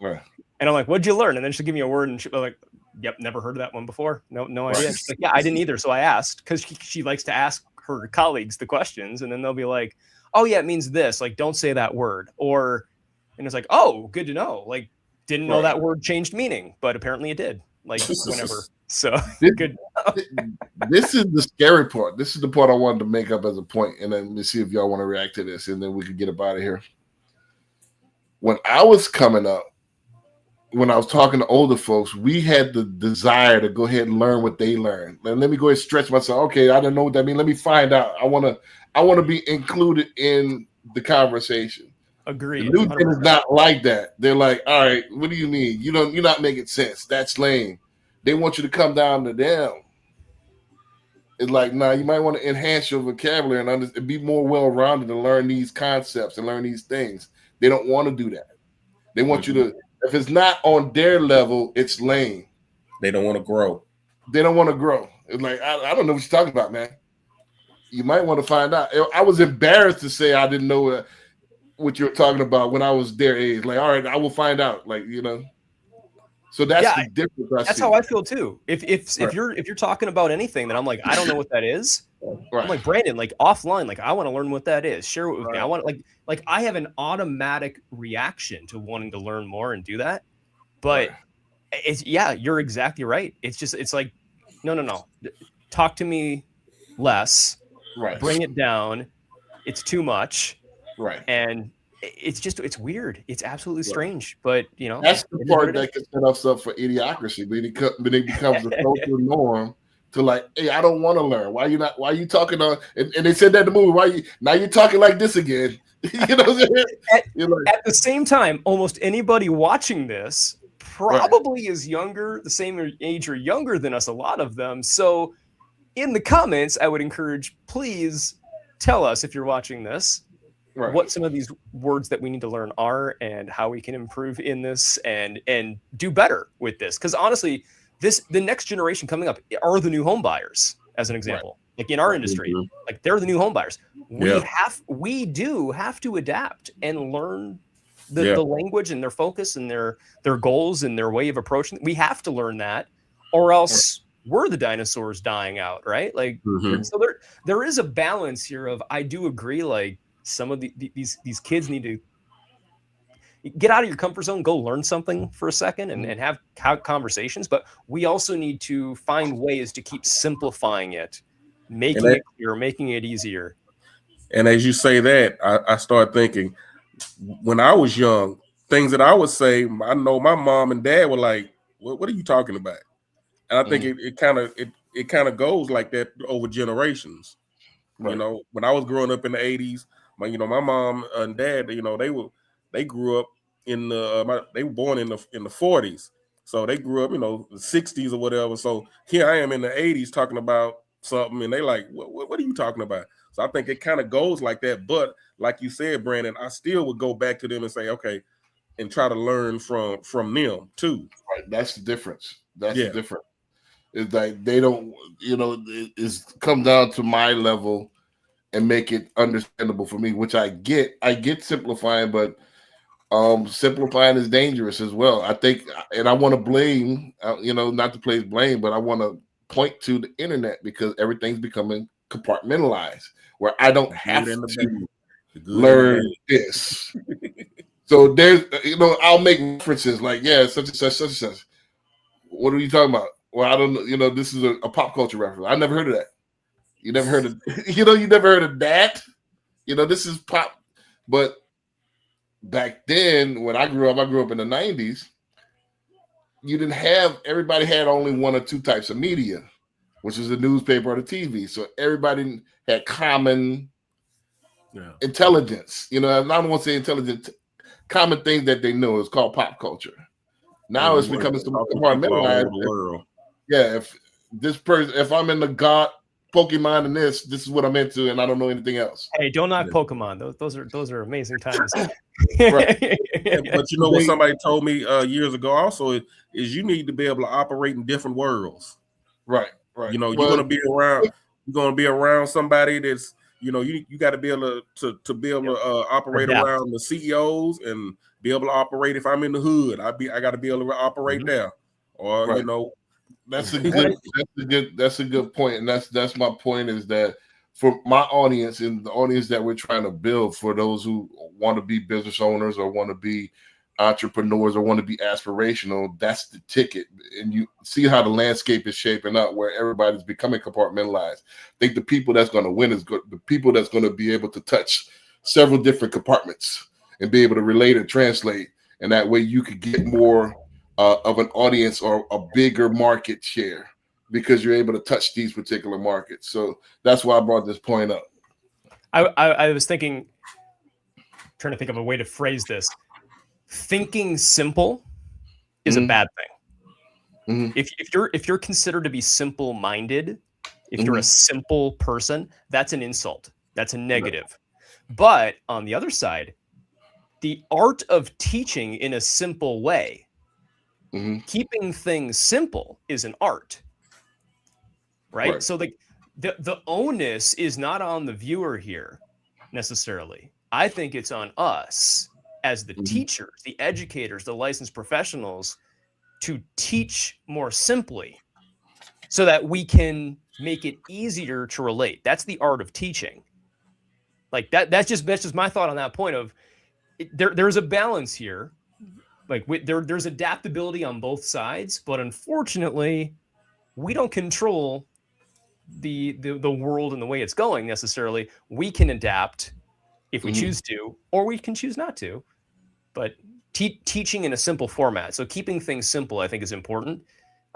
Right. And I'm like, what'd you learn? And then she'll give me a word, and she'll be like, yep, never heard of that one before. No idea. She's like, yeah, I didn't either. So I asked, because she likes to ask her colleagues the questions, and then they'll be like, oh yeah, it means this. Like, don't say that word. And it's like, oh, good to know. Like, didn't know that word changed meaning, but apparently it did. Like whenever. So good. This is the scary part. This is the part I wanted to make up as a point, and then let me see if y'all want to react to this, and then we can get up out of here. When I was coming up, when I was talking to older folks, we had the desire to go ahead and learn what they learned. And let me go ahead and stretch myself. Okay, I don't know what that means. Let me find out. I want to be included in the conversation. Agreed. The new gen is not like that. They're like, all right, what do you mean? You're not making sense. That's lame. They want you to come down to them. It's like, nah, you might want to enhance your vocabulary and be more well-rounded and learn these concepts and learn these things. They don't want to do that. They want you to, if it's not on their level, it's lame. They don't want to grow. They don't want to grow. It's like, I don't know what you're talking about, man. You might want to find out. I was embarrassed to say I didn't know what you're talking about when I was their age. Like, all right, I will find out. Like, you know. So that's the difference. That's how I feel too. If you're talking about anything, then I'm like, I don't know what that is. Right. I'm like, Brandon, like offline, like I want to learn what that is. Share it with me. I want like I have an automatic reaction to wanting to learn more and do that. But it's you're exactly right. It's like, no. Talk to me less. Right. Bring it down. It's too much. Right. And it's weird. It's absolutely strange. But you know, that's the part that can set us up for idiocracy. When it becomes the social norm to like, hey, I don't want to learn. Why you talking on? And they said that in the movie. Now you talking like this again? You know what I'm saying? At the same time, almost anybody watching this probably is younger, the same age or younger than us, a lot of them. So in the comments, I would encourage, please tell us if you're watching this, what some of these words that we need to learn are and how we can improve in this and do better with this. Because honestly, the next generation coming up are the new home buyers, as an example. Like in our industry, like they're the new home buyers. We do have to adapt and learn the language and their focus and their goals and their way of approaching. We have to learn that, or else we're the dinosaurs dying out, right? Like so there is a balance here of, I do agree, like some of these kids need to get out of your comfort zone, go learn something for a second and have conversations. But we also need to find ways to keep simplifying it, making it clear, making it easier. And as you say that, I start thinking, when I was young, things that I would say, I know my mom and dad were like, what are you talking about? And I think it kind of goes like that over generations. Right. You know, when I was growing up in the 80s, my mom and dad, they grew up in they were born in the 40s. So they grew up, the 60s or whatever. So here I am in the 80s talking about something, and they like, what are you talking about? So I think it kind of goes like that. But like you said, Brandon, I still would go back to them and say, okay, and try to learn from them too. Right. That's the difference. That's the difference. It's like they don't, it's come down to my level and make it understandable for me, which I get. I get simplifying, but simplifying is dangerous as well. I think, and I want to blame, not to place blame, but I want to point to the internet, because everything's becoming compartmentalized, where I don't have to learn this. So there's, I'll make references like, such and such, such and such. What are you talking about? Well, I don't know. This is a pop culture reference. I never heard of that. You never heard of, you never heard of that. This is pop. But back then, when I grew up in the 90s, you didn't have, everybody had only one or two types of media, which is the newspaper or the TV. So everybody had common intelligence. I don't want to say intelligent, common things that they know. It's called pop culture. Now it's becoming compartmentalized. If I'm in the God, Pokemon, and this is what I'm into, and I don't know anything else. Hey, don't knock Pokemon. Those are amazing times. But what somebody told me years ago also is you need to be able to operate in different worlds. Right. You're gonna be around somebody that's you got to be able to be able to operate around the CEOs and be able to operate. If I'm in the hood, I got to be able to operate there. Or that's a good point, and that's my point, is that for my audience and the audience that we're trying to build, for those who want to be business owners or want to be entrepreneurs or want to be aspirational, that's the ticket. And you see how the landscape is shaping up, where everybody's becoming compartmentalized. I think the people that's going to win is the people that's going to be able to touch several different compartments and be able to relate and translate, and that way you could get more of an audience or a bigger market share, because you're able to touch these particular markets. So that's why I brought this point up. I was trying to think of a way to phrase this. Thinking simple is a bad thing. If you're considered to be simple-minded, if you're a simple person, that's an insult. That's a negative. But on the other side, the art of teaching in a simple way, keeping things simple, is an art, right? So the onus is not on the viewer here necessarily. I think it's on us as the teachers, the educators, the licensed professionals, to teach more simply so that we can make it easier to relate. That's the art of teaching. Like that's just my thought on that point of there's a balance here. Like there's adaptability on both sides, but unfortunately, we don't control the world and the way it's going necessarily. We can adapt if we choose to, or we can choose not to. But teaching in a simple format, so keeping things simple, I think, is important.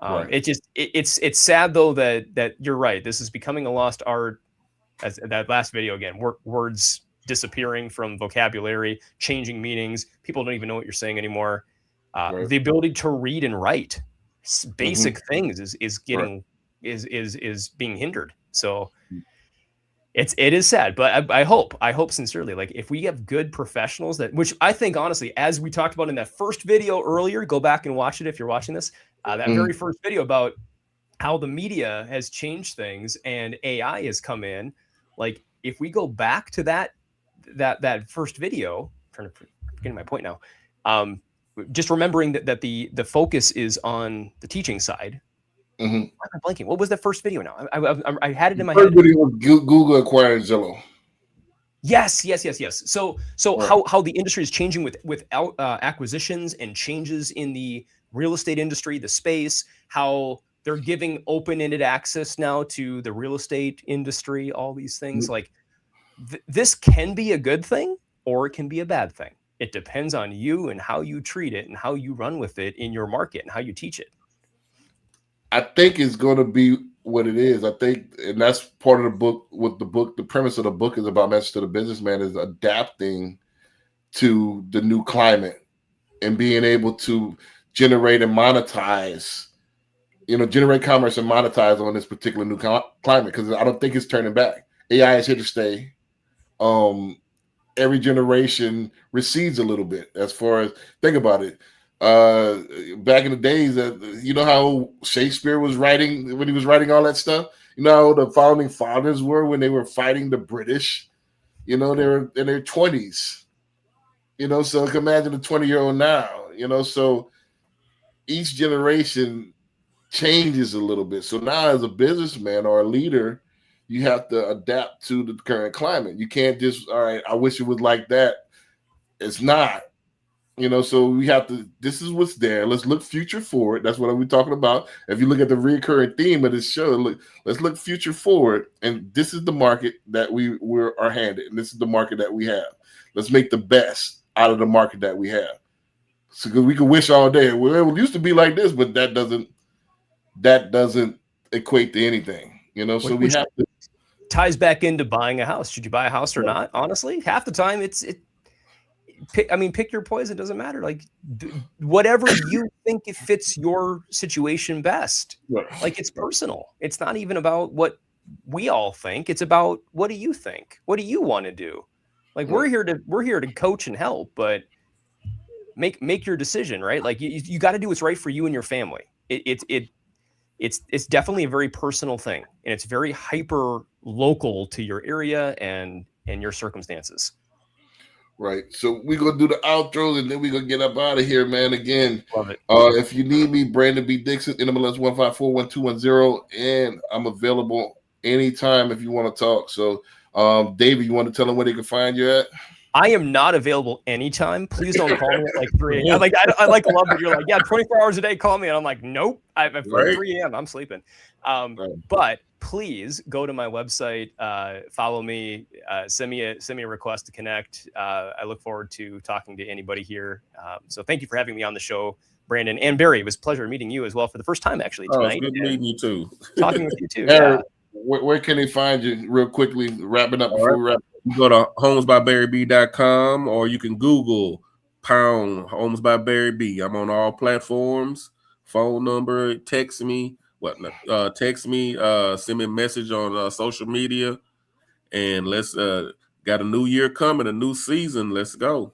Right. It's sad though that you're right. This is becoming a lost art. As that last video again, words disappearing from vocabulary, changing meanings. People don't even know what you're saying anymore. Right. The ability to read and write basic things is getting Right. is being hindered. So it is sad, but I hope sincerely, like if we have good professionals which I think honestly, as we talked about in that first video earlier, go back and watch it if you're watching this, that very first video about how the media has changed things and AI has come in. Like if we go back to that first video, getting my point now, just remembering that the focus is on the teaching side. I'm blanking. What was the first video now? I had it in my head. First video was Google acquired Zillow. Yes. So Right. how the industry is changing with acquisitions and changes in the real estate industry, the space, how they're giving open-ended access now to the real estate industry, all these things. Like this can be a good thing or it can be a bad thing. It depends on you and how you treat it and how you run with it in your market and how you teach it. I think it's going to be what it is. I think, and that's part of the book. What the premise of the book is about, Message to the Businessman, is adapting to the new climate and being able to generate and monetize, generate commerce and monetize on this particular new climate. Because I don't think it's turning back. AI is here to stay. Every generation recedes a little bit as far as, think about it. Back in the days, you know how Shakespeare was writing when he was writing all that stuff. You know how the founding fathers were when they were fighting the British. They were in their 20s. So imagine a 20-year-old now. So each generation changes a little bit. So now, as a businessman or a leader, you have to adapt to the current climate. You can't just, all right, I wish it was like that. It's not. So we have to, this is what's there. Let's look future forward. That's what we're talking about. If you look at the recurring theme of this show, let's look future forward. And this is the market that we are handed. And this is the market that we have. Let's make the best out of the market that we have. So we can wish all day, well, it used to be like this, but that doesn't equate to anything. So we have to. Ties back into buying a house. Should you buy a house or not? Honestly, half the time pick your poison. Doesn't matter. Like whatever you think it fits your situation best. Right. Like it's personal. It's not even about what we all think. It's about what do you think? What do you want to do? Like we're here to coach and help, but make your decision, right? Like you got to do what's right for you and your family. It's definitely a very personal thing, and it's very hyper local to your area and your circumstances. Right. So we're going to do the outros and then we're going to get up out of here, man. Again, love it. If you need me, Brandon B. Dixon, NMLS 1541210, and I'm available anytime if you want to talk. So, David, you want to tell them where they can find you at? I am not available anytime. Please don't call me at like 3 a.m. I love that you're like, yeah, 24 hours a day, call me. And I'm like, nope, at 3 a.m. I'm sleeping. But please go to my website, follow me, send me a request to connect. I look forward to talking to anybody here. So thank you for having me on the show, Brandon and Barry. It was a pleasure meeting you as well for the first time actually tonight. It's good meeting you too. Talking with you too. Eric, where can they find you real quickly, wrapping up before we wrap? You go to homesbybarryb.com or you can Google pound Homes by Barry B. I'm on all platforms. Phone number, text me. Text me, send me a message on social media, and let's got a new year coming, a new season. Let's go.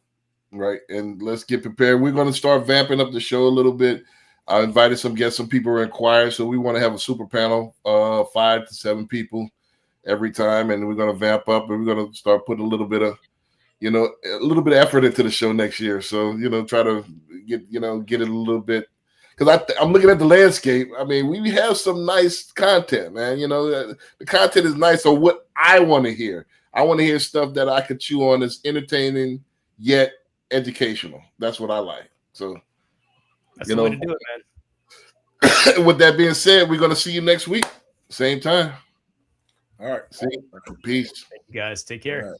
Right, and let's get prepared. We're going to start vamping up the show a little bit. I invited some guests, some people were inquired, so we want to have a super panel, 5 to 7 people every time, and we're going to vamp up, and we're going to start putting a little bit of effort into the show next year. So try to get it a little bit. Because I'm looking at the landscape. I mean, we have some nice content, man. The content is nice. So what I want to hear, I want to hear stuff that I could chew on that's entertaining yet educational. That's what I like. So that's the way to do it, man. With that being said, we're going to see you next week, same time. All right. See you. Peace. Thank you guys. Take care.